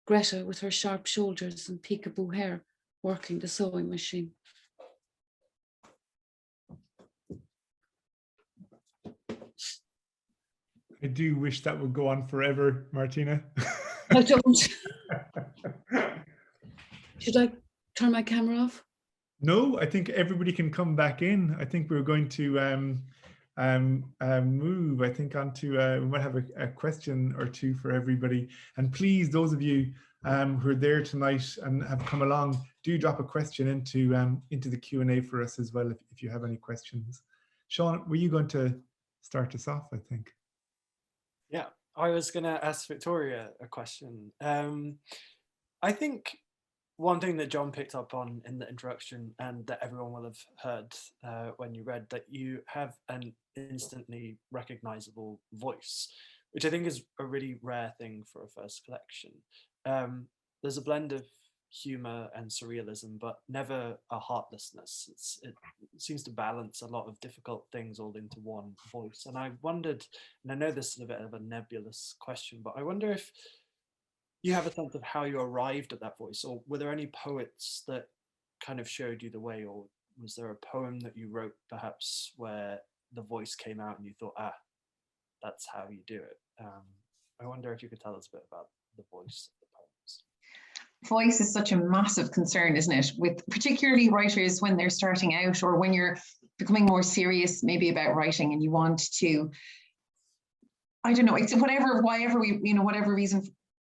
Greta with her sharp shoulders and peekaboo hair, working the sewing machine. I do wish that would go on forever, Martina. I don't. Should I turn my camera off? No, I think everybody can come back in. I think we're going to move, I think, onto, we might have a question or two for everybody. And please, those of you who are there tonight and have come along, do drop a question into the Q&A for us as well if you have any questions. Séan, were you going to start us off, I think? Yeah, I was going to ask Victoria a question. I think one thing that John picked up on in the introduction, and that everyone will have heard when you read, that you have an instantly recognizable voice, which I think is a really rare thing for a first collection. There's a blend of humor and surrealism, but never a heartlessness. It seems to balance a lot of difficult things all into one voice. And I wondered, and I know this is a bit of a nebulous question, but I wonder if you have a sense of how you arrived at that voice, or were there any poets that kind of showed you the way, or was there a poem that you wrote perhaps where the voice came out and you thought, that's how you do it? I wonder if you could tell us a bit about the voice of the poems. Voice is such a massive concern, isn't it? With particularly writers when they're starting out, or when you're becoming more serious maybe about writing and you want to, I don't know, it's whatever reason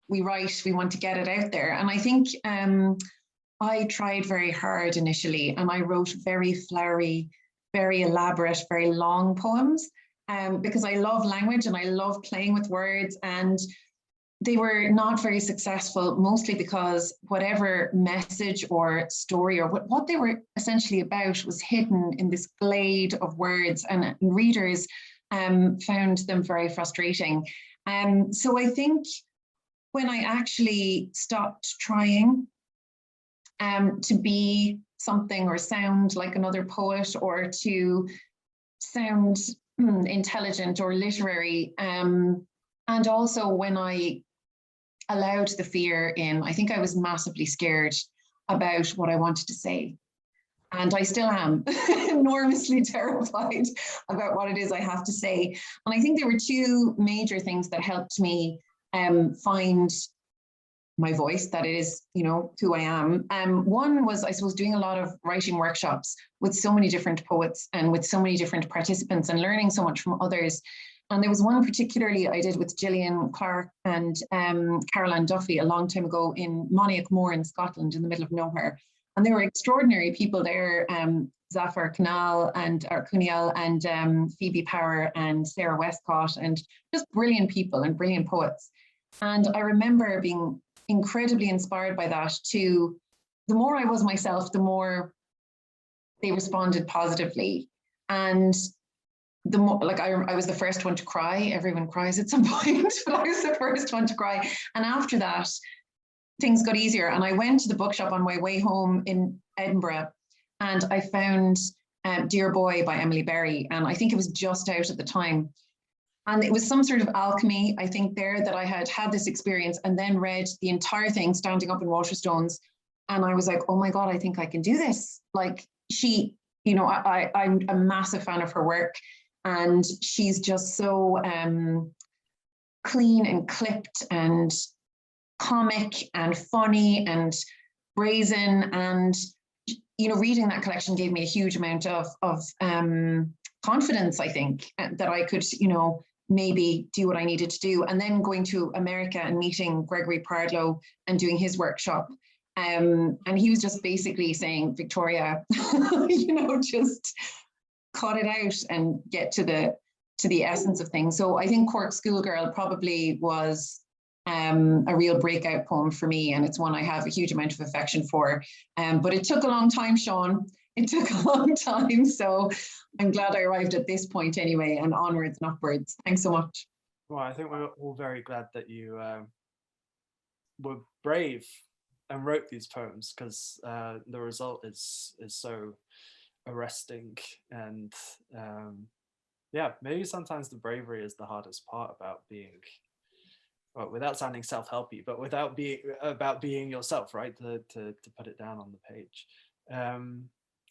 we write, we want to get it out there. And I think I tried very hard initially, and I wrote very flowery, very elaborate, very long poems because I love language and I love playing with words, and they were not very successful, mostly because whatever message or story or what they were essentially about was hidden in this glade of words, and readers found them very frustrating. So I think when I actually stopped trying to be something or sound like another poet, or to sound intelligent or literary, and also when I allowed the fear in, I think I was massively scared about what I wanted to say. And I still am enormously terrified about what it is I have to say. And I think there were two major things that helped me find my voice, that is, who I am. One was, I suppose, doing a lot of writing workshops with so many different poets and with so many different participants, and learning so much from others. And there was one particularly I did with Gillian Clark and Caroline Duffy a long time ago in Moniach Moor in Scotland, in the middle of nowhere. And they were extraordinary people there, Zafar Kunal and Phoebe Power and Sarah Westcott, and just brilliant people and brilliant poets. And I remember being incredibly inspired by that too. The more I was myself, the more they responded positively. And the more, like, I was the first one to cry. Everyone cries at some point, but I was the first one to cry. And after that, things got easier. And I went to the bookshop on my way home in Edinburgh, and I found Dear Boy by Emily Berry. And I think it was just out at the time. And it was some sort of alchemy, I think, there, that I had this experience, and then read the entire thing standing up in Waterstones. And I was like, oh my God, I think I can do this. Like, she, I'm a massive fan of her work. And she's just so clean and clipped and comic and funny and brazen. And, reading that collection gave me a huge amount of confidence, I think, that I could, maybe do what I needed to do. And then going to America and meeting Gregory Pardlow and doing his workshop. And he was just basically saying, Victoria, just cut it out and get to the essence of things. So I think Cork Schoolgirl probably was a real breakout poem for me, and it's one I have a huge amount of affection for. But it took a long time, Séan. It took a long time, so I'm glad I arrived at this point anyway, and onwards and upwards. Thanks so much. Well, I think we're all very glad that you were brave and wrote these poems, because the result is so arresting, and yeah, maybe sometimes the bravery is the hardest part about being, well, without sounding self-helpy, but about being yourself, right? To put it down on the page.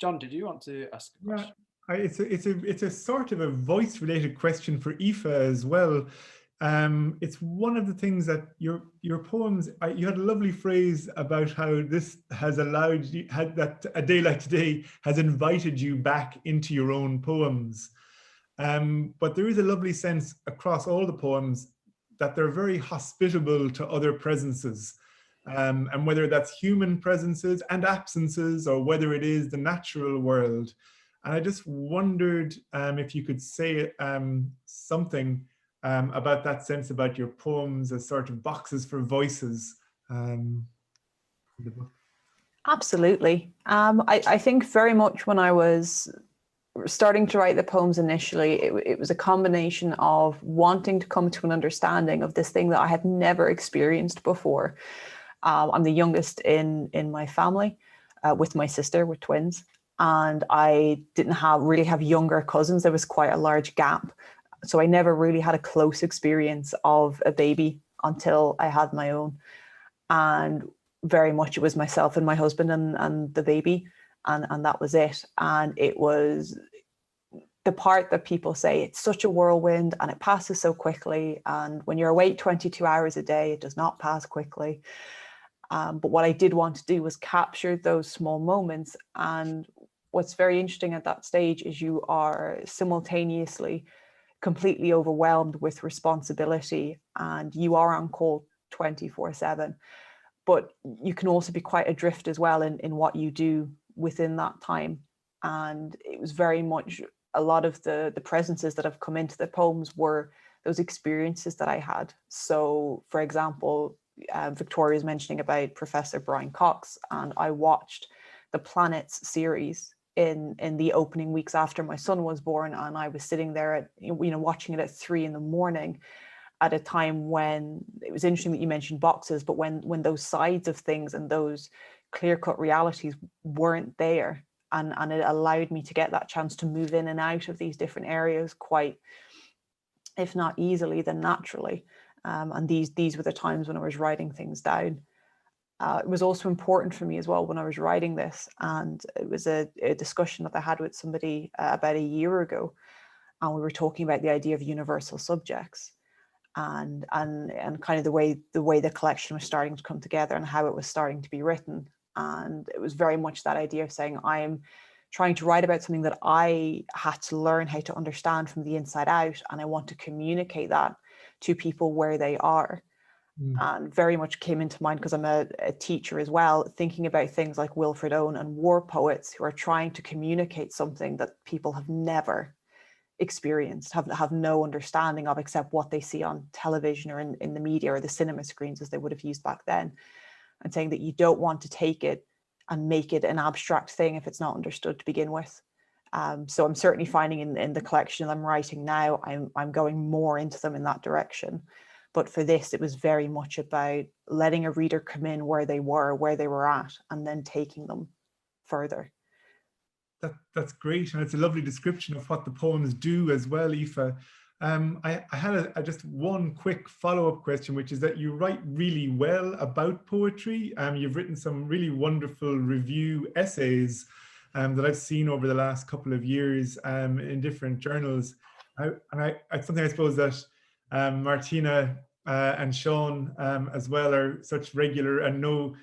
John, did you want to ask a question? It's a sort of a voice-related question for Aoife as well. It's one of the things that your poems, you had a lovely phrase about how this has allowed you, that a day like today has invited you back into your own poems. But there is a lovely sense across all the poems that they're very hospitable to other presences. And whether that's human presences and absences, or whether it is the natural world. And I just wondered if you could say something about that sense about your poems as sort of boxes for voices. In the book. Absolutely. I think very much when I was starting to write the poems initially, it was a combination of wanting to come to an understanding of this thing that I had never experienced before. I'm the youngest in my family, with my sister, we're twins, and I didn't really have younger cousins. There was quite a large gap. So I never really had a close experience of a baby until I had my own. And very much it was myself and my husband and the baby, and that was it. And it was the part that people say it's such a whirlwind and it passes so quickly. And when you're awake 22 hours a day, it does not pass quickly. But what I did want to do was capture those small moments. And what's very interesting at that stage is you are simultaneously completely overwhelmed with responsibility, and you are on call 24/7. But you can also be quite adrift as well in what you do within that time. And it was very much a lot of the presences that have come into the poems were those experiences that I had. So, for example, Victoria was mentioning about Professor Brian Cox, and I watched the Planets series in the opening weeks after my son was born, and I was sitting there watching it at 3 a.m. at a time when it was interesting that you mentioned boxes, but when those sides of things and those clear-cut realities weren't there, and it allowed me to get that chance to move in and out of these different areas quite, if not easily, then naturally. And these were the times when I was writing things down. It was also important for me as well when I was writing this, and it was a discussion that I had with somebody about a year ago, and we were talking about the idea of universal subjects, and kind of the way the collection was starting to come together and how it was starting to be written. And it was very much that idea of saying, I am trying to write about something that I had to learn how to understand from the inside out, and I want to communicate that to people where they are. And very much came into mind because I'm a teacher as well, thinking about things like Wilfred Owen and war poets who are trying to communicate something that people have never experienced, have no understanding of, except what they see on television or in the media or the cinema screens as they would have used back then. And saying that you don't want to take it and make it an abstract thing if it's not understood to begin with. So I'm certainly finding in the collection I'm writing now, I'm going more into them in that direction. But for this, it was very much about letting a reader come in where they were at, and then taking them further. That's great, and it's a lovely description of what the poems do as well, Aoife. I had just one quick follow-up question, which is that you write really well about poetry. You've written some really wonderful review essays that I've seen over the last couple of years in different journals. It's something I suppose that Martina and Séan as well are such regular and know,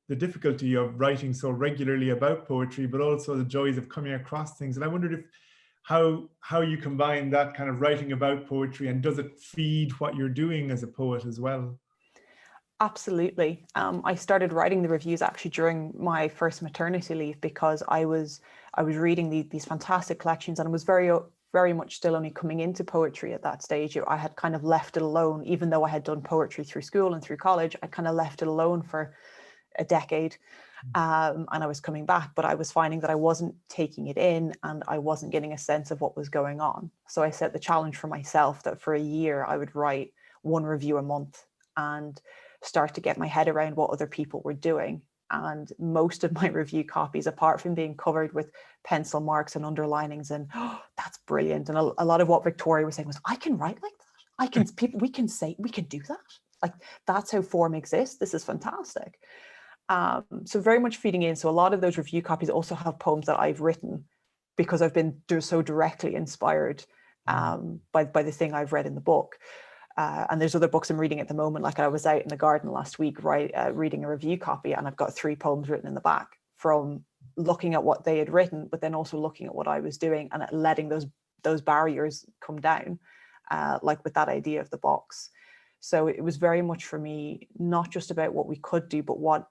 the difficulty of writing so regularly about poetry, but also the joys of coming across things. And I wondered how you combine that kind of writing about poetry, and does it feed what you're doing as a poet as well? Absolutely. I started writing the reviews actually during my first maternity leave, because I was reading these fantastic collections, and I was very much still only coming into poetry at that stage. I had kind of left it alone, even though I had done poetry through school and through college. I kind of left it alone for a decade, and I was coming back, but I was finding that I wasn't taking it in, and I wasn't getting a sense of what was going on. So I set the challenge for myself that for a year I would write one review a month and start to get my head around what other people were doing. And most of my review copies, apart from being covered with pencil marks and underlinings and oh, that's brilliant, and a lot of what Victoria was saying was, I can write like that. We can do that. Like, that's how form exists. This is fantastic. So very much feeding in. So a lot of those review copies also have poems that I've written because I've been so directly inspired by the thing I've read in the book. And there's other books I'm reading at the moment. Like, I was out in the garden last week reading a review copy, and I've got 3 poems written in the back from looking at what they had written, but then also looking at what I was doing and letting those barriers come down, like with that idea of the box. So it was very much for me, not just about what we could do, but what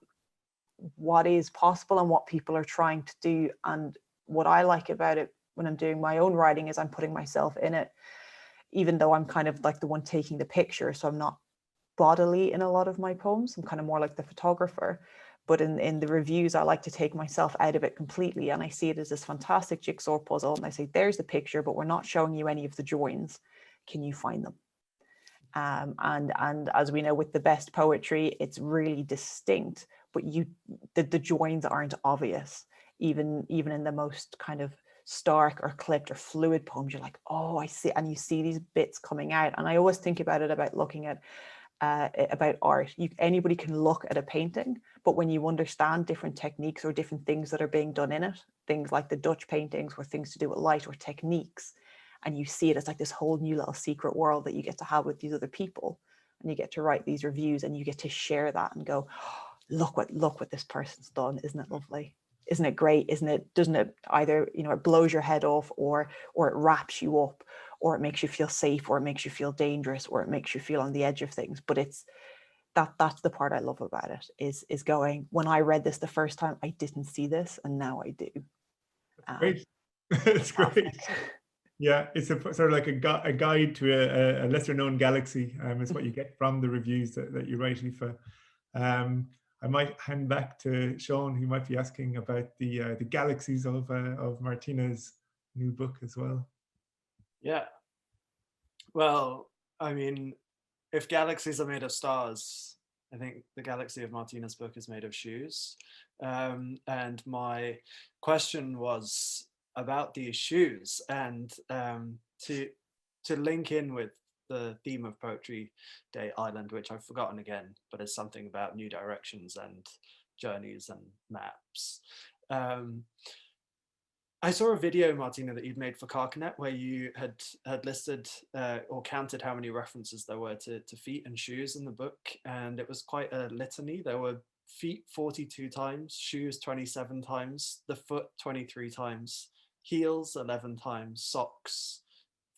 is possible and what people are trying to do. And what I like about it when I'm doing my own writing is I'm putting myself in it, even though I'm kind of like the one taking the picture. So I'm not bodily in a lot of my poems. I'm kind of more like the photographer. But in the reviews, I like to take myself out of it completely. And I see it as this fantastic jigsaw puzzle. And I say, there's the picture, but we're not showing you any of the joins. Can you find them? And as we know with the best poetry, it's really distinct, but the joins aren't obvious. Even in the most kind of stark or clipped or fluid poems, you're like, oh, I see, and you see these bits coming out. And I always think about it about looking at about art. Anybody can look at a painting, but when you understand different techniques or different things that are being done in it, things like the Dutch paintings where things to do with light or techniques, and you see it as like this whole new little secret world that you get to have with these other people, and you get to write these reviews and you get to share that and go, oh, look what this person's done. Isn't it lovely? Isn't it great? Doesn't it either, it blows your head off, or it wraps you up, or it makes you feel safe, or it makes you feel dangerous, or it makes you feel on the edge of things. But it's that's the part I love about it, is going, when I read this the first time, I didn't see this, and now I do. Great. It's great. Yeah, it's sort of like a guide to a lesser known galaxy. Is what you get from the reviews that you write, Aoife. I might hand back to Séan, who might be asking about the galaxies of Martina's new book as well. Yeah. Well, I mean, if galaxies are made of stars, I think the galaxy of Martina's book is made of shoes. And my question was about these shoes, and to link in with the theme of Poetry Day Island, which I've forgotten again, but it's something about new directions and journeys and maps. I saw a video, Martina, that you'd made for Carcanet, where you had listed or counted how many references there were to feet and shoes in the book, and it was quite a litany. There were feet 42 times, shoes 27 times, the foot 23 times, heels 11 times, socks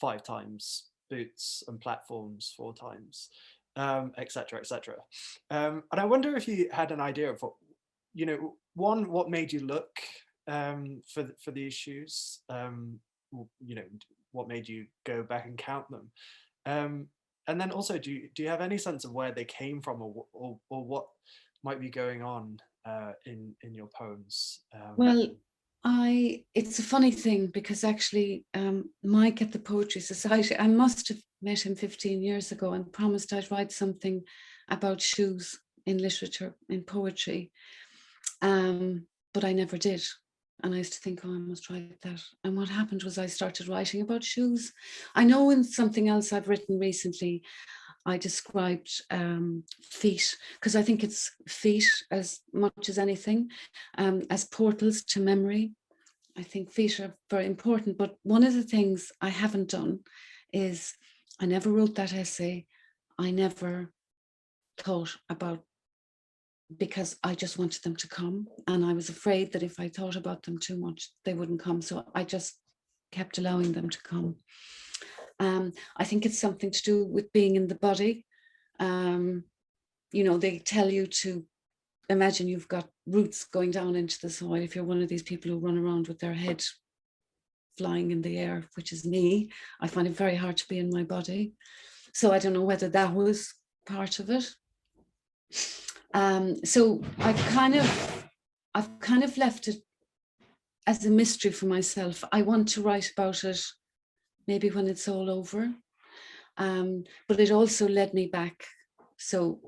5 times, boots and platforms 4 times, etc., etc. And I wonder if you had an idea of what made you look for these shoes, what made you go back and count them, and then also do you have any sense of where they came from, or what might be going on in your poems? Well, it's a funny thing, because actually Mike at the Poetry Society, I must have met him 15 years ago and promised I'd write something about shoes in literature, in poetry, but I never did. And I used to think, oh, I must write that. And what happened was I started writing about shoes. I know in something else I've written recently, I described feet, because I think it's feet as much as anything, as portals to memory. I think feet are very important. But one of the things I haven't done is I never wrote that essay. I never thought about, because I just wanted them to come. And I was afraid that if I thought about them too much, they wouldn't come. So I just kept allowing them to come. I think it's something to do with being in the body. You know, they tell you to imagine you've got roots going down into the soil. If you're one of these people who run around with their head flying in the air, which is me, I find it very hard to be in my body. So I don't know whether that was part of it. So I've kind of left it as a mystery for myself. I want to write about it maybe when it's all over. But it also led me back. So,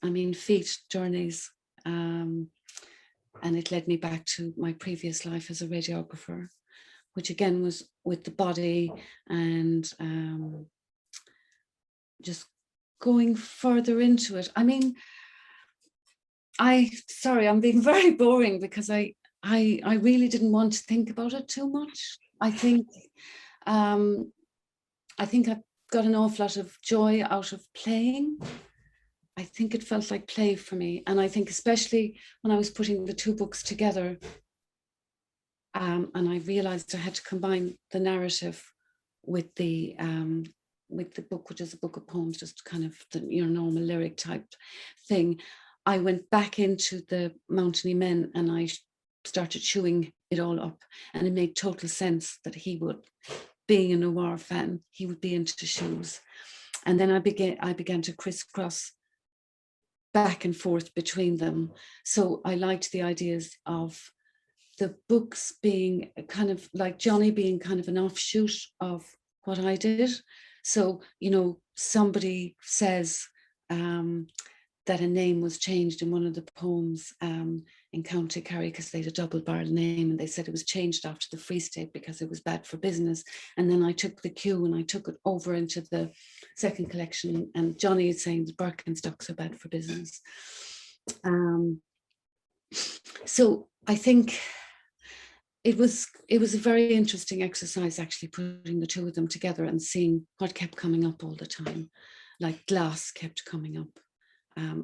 I mean, feet, journeys, and it led me back to my previous life as a radiographer, which again was with the body and just going further into it. I mean, sorry, I'm being very boring because I really didn't want to think about it too much. I think I've got an awful lot of joy out of playing. I think it felt like play for me. And I think especially when I was putting the two books together, and I realized I had to combine the narrative with the book, which is a book of poems, just kind of your normal lyric type thing. I went back into the Mountainy Men and I started chewing it all up, and it made total sense that he would, being a noir fan, he would be into shoes. And then I began to crisscross back and forth between them. So I liked the ideas of the books being kind of like Johnny being kind of an offshoot of what I did. So, you know, somebody says that a name was changed in one of the poems in County Kerry because they had a double-barrel name, and they said it was changed after the Free State because it was bad for business. And then I took the cue and I took it over into the second collection, and Johnny is saying the Birkenstocks are bad for business. So I think it was a very interesting exercise actually putting the two of them together and seeing what kept coming up all the time. Like glass kept coming up.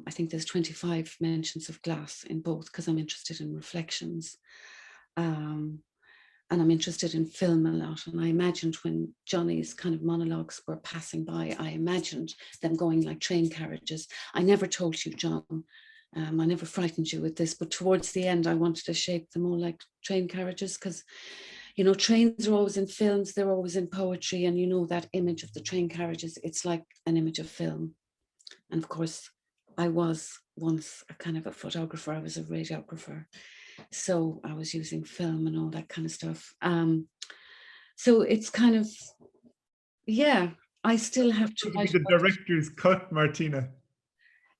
I think there's 25 mentions of glass in both because I'm interested in reflections. And I'm interested in film a lot. And I imagined when Johnny's kind of monologues were passing by, I imagined them going like train carriages. I never told you, John, I never frightened you with this, but towards the end, I wanted to shape them all like train carriages because, you know, trains are always in films, they're always in poetry. And you know, that image of the train carriages, it's like an image of film. And of course, I was once a kind of a photographer, I was a radiographer. So I was using film and all that kind of stuff. So it's kind of, yeah, I still have to write the director's cut, Martina.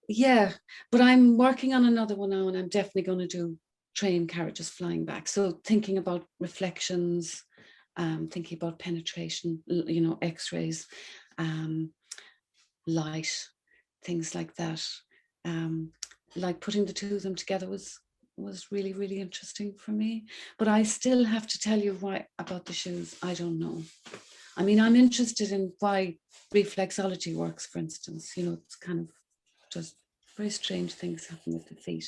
Yeah, but I'm working on another one now, and I'm definitely going to do train carriages flying back. So thinking about reflections, thinking about penetration, you know, X-rays, light, things like that. Like putting the two of them together was really, really interesting for me. But I still have to tell you why about the shoes. I don't know. I mean, I'm interested in why reflexology works, for instance. You know, it's kind of just very strange things happen with the feet.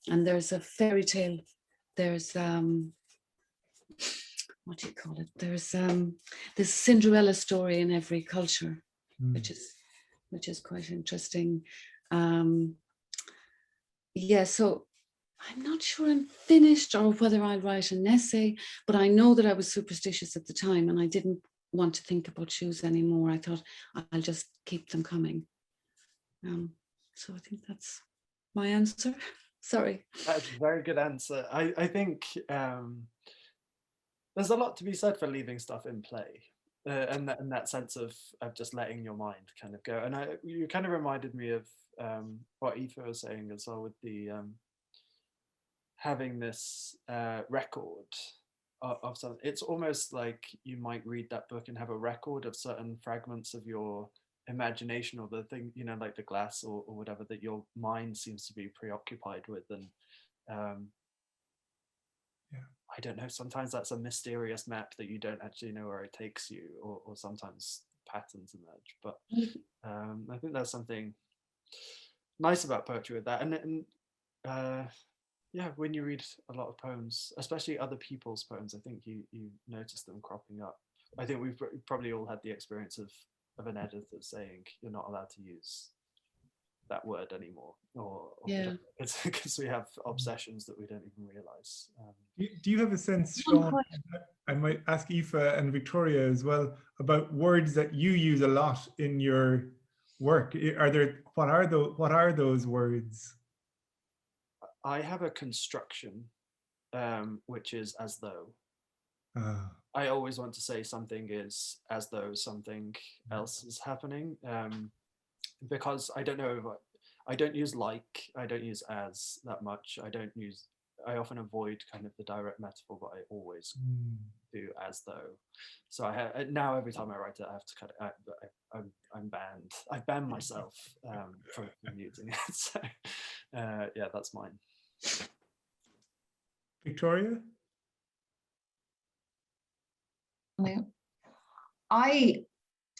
And there's a fairy tale. There's what do you call it? There's this Cinderella story in every culture, which is quite interesting. Yeah, so I'm not sure I'm finished or whether I'll write an essay, but I know that I was superstitious at the time and I didn't want to think about shoes anymore. I thought I'll just keep them coming. So I think that's my answer. Sorry. That's a very good answer. I think there's a lot to be said for leaving stuff in play. And that sense of just letting your mind kind of go. And you kind of reminded me of what Aoife was saying as well with the having this record of something. It's almost like you might read that book and have a record of certain fragments of your imagination or the thing, you know, like the glass or whatever that your mind seems to be preoccupied with. And I don't know, sometimes that's a mysterious map that you don't actually know where it takes you, or sometimes patterns emerge. But I think there's something nice about poetry with that. And yeah, when you read a lot of poems, especially other people's poems, I think you notice them cropping up. I think we've probably all had the experience of an editor saying you're not allowed to use that word anymore, or Yeah. it's because we have obsessions that we don't even realize. Do you have a sense, Not Séan, quite. I might ask Aoife and Victoria as well, about words that you use a lot in your work? What are those words? I have a construction, which is as though. I always want to say something is as though something else is happening, because I don't know, I don't use like, I don't use as that much. I often avoid kind of the direct metaphor, but I always do as though. So now every time I write it, I have to cut it. I'm banned. I've banned myself from using it. So yeah, that's mine. Victoria?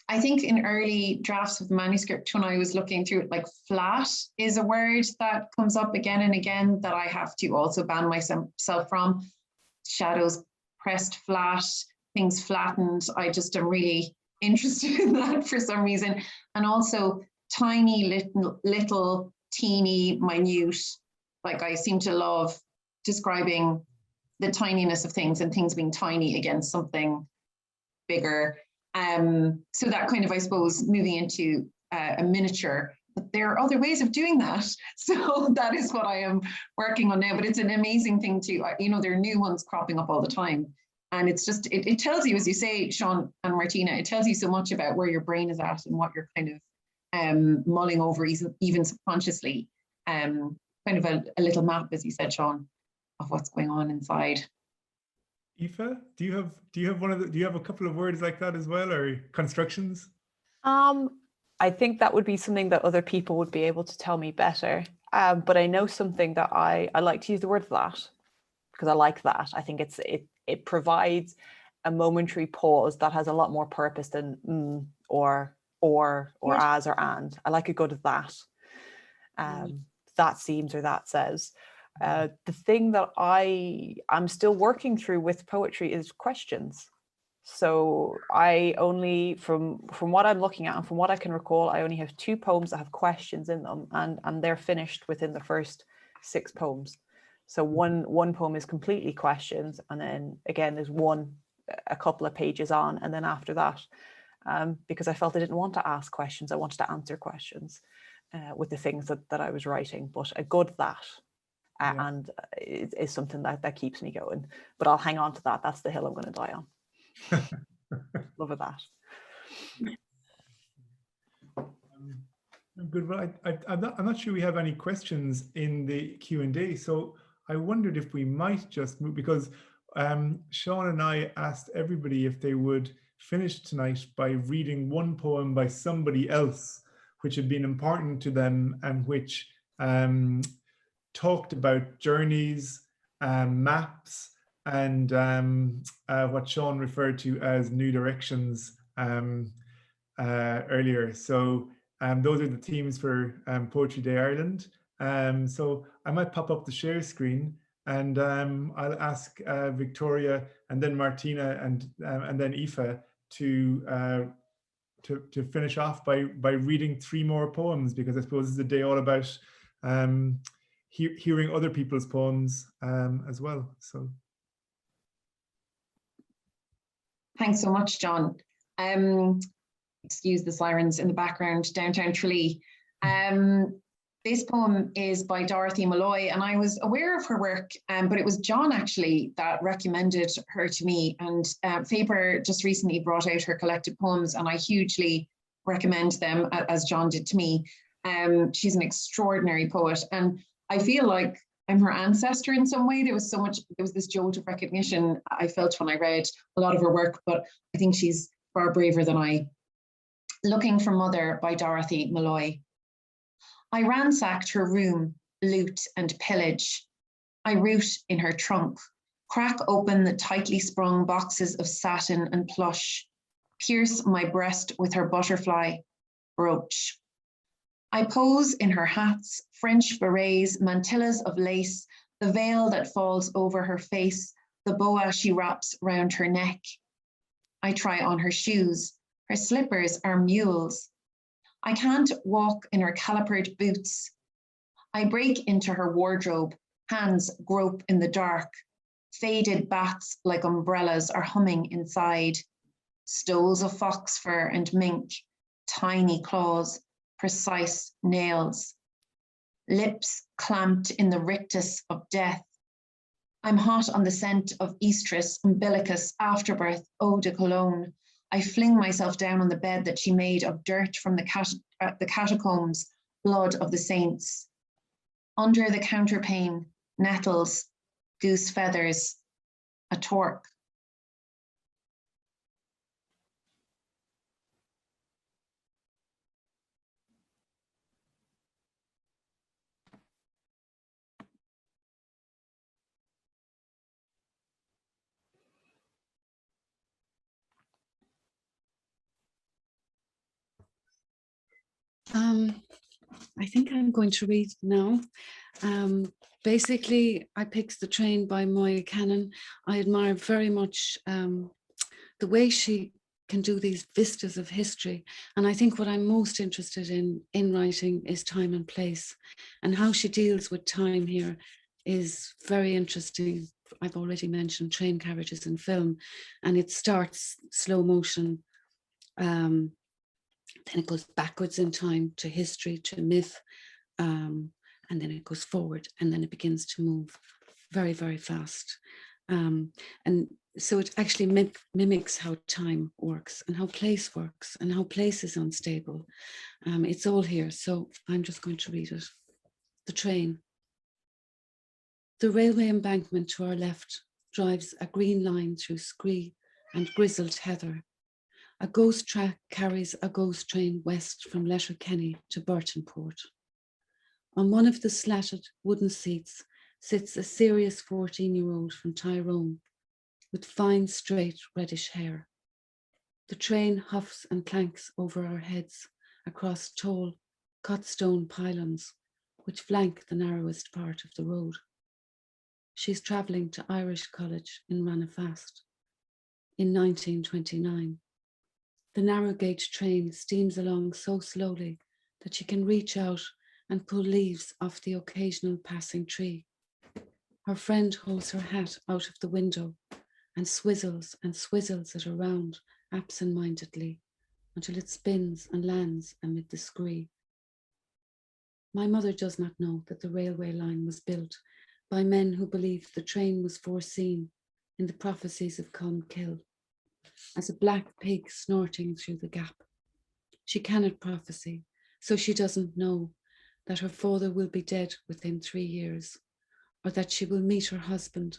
I think in early drafts of the manuscript, when I was looking through it, like flat is a word that comes up again and again that I have to also ban myself from. Shadows pressed flat, things flattened. I just am really interested in that for some reason. And also tiny, little, teeny, minute. Like I seem to love describing the tininess of things and things being tiny against something bigger. So that kind of, I suppose, moving into a miniature, but there are other ways of doing that. So that is what I am working on now, but it's an amazing thing too. There are new ones cropping up all the time. And it's just, it tells you, as you say, Séan and Martina, it tells you so much about where your brain is at and what you're kind of mulling over even subconsciously. Kind of a little map, as you said, Séan, of what's going on inside. Aoife, do you have a couple of words like that as well, or constructions? I think that would be something that other people would be able to tell me better. But I know something that I like to use the word that, because I like that. I think it provides a momentary pause that has a lot more purpose than or as or and. I like a good that. That seems or that says. The thing that I'm still working through with poetry is questions. So I only, from what I'm looking at and from what I can recall, I only have 2 poems that have questions in them, and they're finished within the first 6 poems. So one poem is completely questions, and then again there's a couple of pages on, and then after that, because I felt I didn't want to ask questions, I wanted to answer questions with the things that I was writing. But a good that. And it is something that keeps me going. But I'll hang on to that. That's the hill I'm going to die on. Love of that. Good. Well, I'm not sure we have any questions in the Q&A. So I wondered if we might just move, because Séan and I asked everybody if they would finish tonight by reading one poem by somebody else, which had been important to them and which talked about journeys, maps, and what Séan referred to as new directions earlier. So those are the themes for Poetry Day Ireland. So I might pop up the share screen, and I'll ask Victoria and then Martina and then Aoife to finish off by reading 3 more poems, because I suppose it's a day all about hearing other people's poems as well. So thanks so much, John. Excuse the sirens in the background, downtown Tralee. This poem is by Dorothy Malloy, and I was aware of her work, but it was John actually that recommended her to me. And Faber just recently brought out her collected poems, and I hugely recommend them, as John did to me. She's an extraordinary poet, and I feel like I'm her ancestor in some way. There was this jolt of recognition I felt when I read a lot of her work, but I think she's far braver than I. Looking for Mother by Dorothy Malloy. I ransacked her room, loot and pillage. I root in her trunk, crack open the tightly sprung boxes of satin and plush, pierce my breast with her butterfly brooch. I pose in her hats, French berets, mantillas of lace, the veil that falls over her face, the boa she wraps round her neck. I try on her shoes. Her slippers are mules. I can't walk in her calipered boots. I break into her wardrobe, hands grope in the dark. Faded bats like umbrellas are humming inside. Stoles of fox fur and mink, tiny claws, precise nails. Lips clamped in the rictus of death. I'm hot on the scent of estrus, umbilicus, afterbirth, eau de cologne. I fling myself down on the bed that she made of dirt from the catacombs, blood of the saints. Under the counterpane, nettles, goose feathers, a torque. I think I'm going to read now. Basically, I picked The Train by Moya Cannon. I admire very much the way she can do these vistas of history. And I think what I'm most interested in writing is time and place, and how she deals with time here is very interesting. I've already mentioned train carriages in film, and it starts slow motion. Then it goes backwards in time to history, to myth, and then it goes forward, and then it begins to move very, very fast. And so it actually mimics how time works and how place works and how place is unstable. It's all here, so I'm just going to read it. The Train. The railway embankment to our left drives a green line through scree and grizzled heather. A ghost track carries a ghost train west from Letterkenny to Burnfort. On one of the slatted wooden seats sits a serious 14-year-old from Tyrone with fine, straight, reddish hair. The train huffs and clanks over our heads across tall, cut-stone pylons which flank the narrowest part of the road. She's travelling to Irish College in Ranafast in 1929. The narrow gauge train steams along so slowly that she can reach out and pull leaves off the occasional passing tree. Her friend holds her hat out of the window and swizzles it around absent-mindedly until it spins and lands amid the scree. My mother does not know that the railway line was built by men who believed the train was foreseen in the prophecies of Colmkill as a black pig snorting through the gap. She cannot prophesy, so she doesn't know that her father will be dead within 3 years, or that she will meet her husband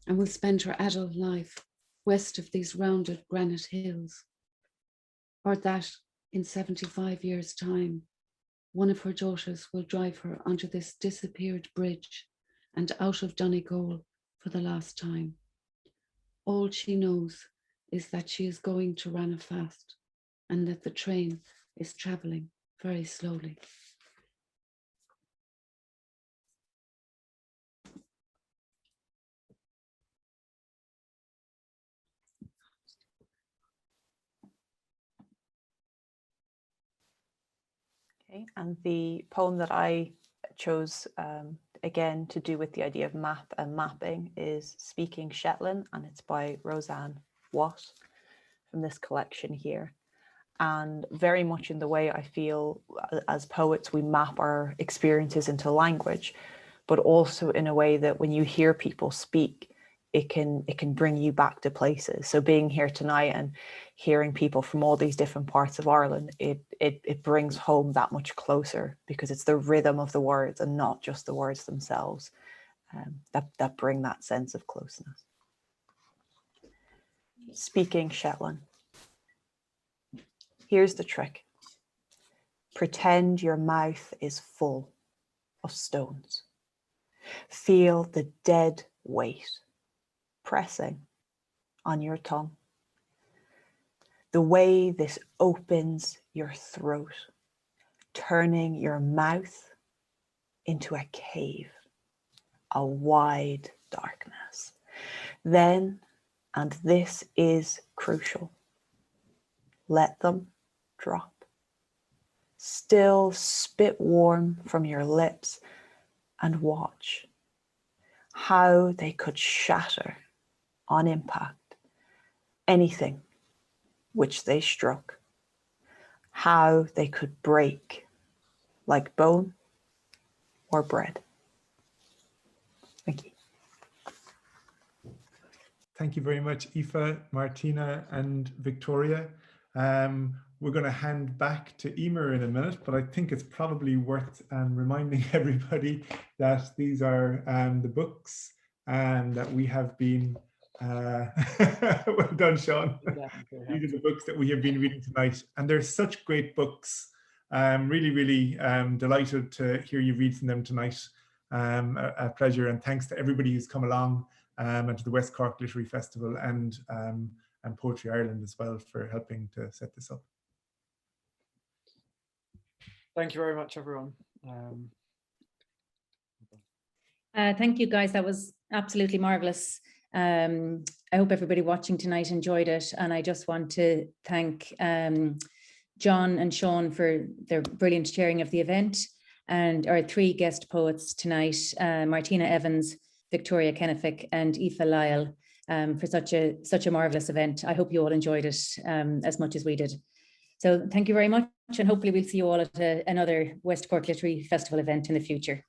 and will spend her adult life west of these rounded granite hills, or that in 75 years' time, one of her daughters will drive her onto this disappeared bridge and out of Donegal for the last time. All she knows is that she is going to Ranafast and that the train is travelling very slowly. Okay, and the poem that I chose again to do with the idea of map and mapping is Speaking Shetland, and it's by Roseanne Watt from this collection here. And very much in the way I feel as poets, we map our experiences into language, but also in a way that when you hear people speak, it can bring you back to places. So being here tonight and hearing people from all these different parts of Ireland, it brings home that much closer, because it's the rhythm of the words and not just the words themselves that bring that sense of closeness. Speaking Shetland. Here's the trick. Pretend your mouth is full of stones. Feel the dead weight pressing on your tongue. The way this opens your throat, turning your mouth into a cave, a wide darkness. Then, and this is crucial, let them drop. Still spit warm from your lips, and watch how they could shatter on impact anything which they struck, how they could break like bone or bread. Thank you. Thank you very much, Aoife, Martina, and Victoria. We're going to hand back to Emer in a minute, but I think it's probably worth reminding everybody that these are the books that we have been, well done, Séan. These are the books that we have been reading tonight, and they're such great books. Really delighted to hear you read from them tonight. A pleasure, and thanks to everybody who's come along, and to the West Cork Literary Festival and Poetry Ireland as well for helping to set this up. Thank you very much, everyone. Thank you, guys. That was absolutely marvelous. I hope everybody watching tonight enjoyed it. And I just want to thank John and Séan for their brilliant chairing of the event, and our three guest poets tonight, Martina Evans, Victoria Kennefick, and Aoife Lyall, for such a marvelous event. I hope you all enjoyed it as much as we did. So thank you very much, and hopefully we'll see you all at another West Cork Literary Festival event in the future.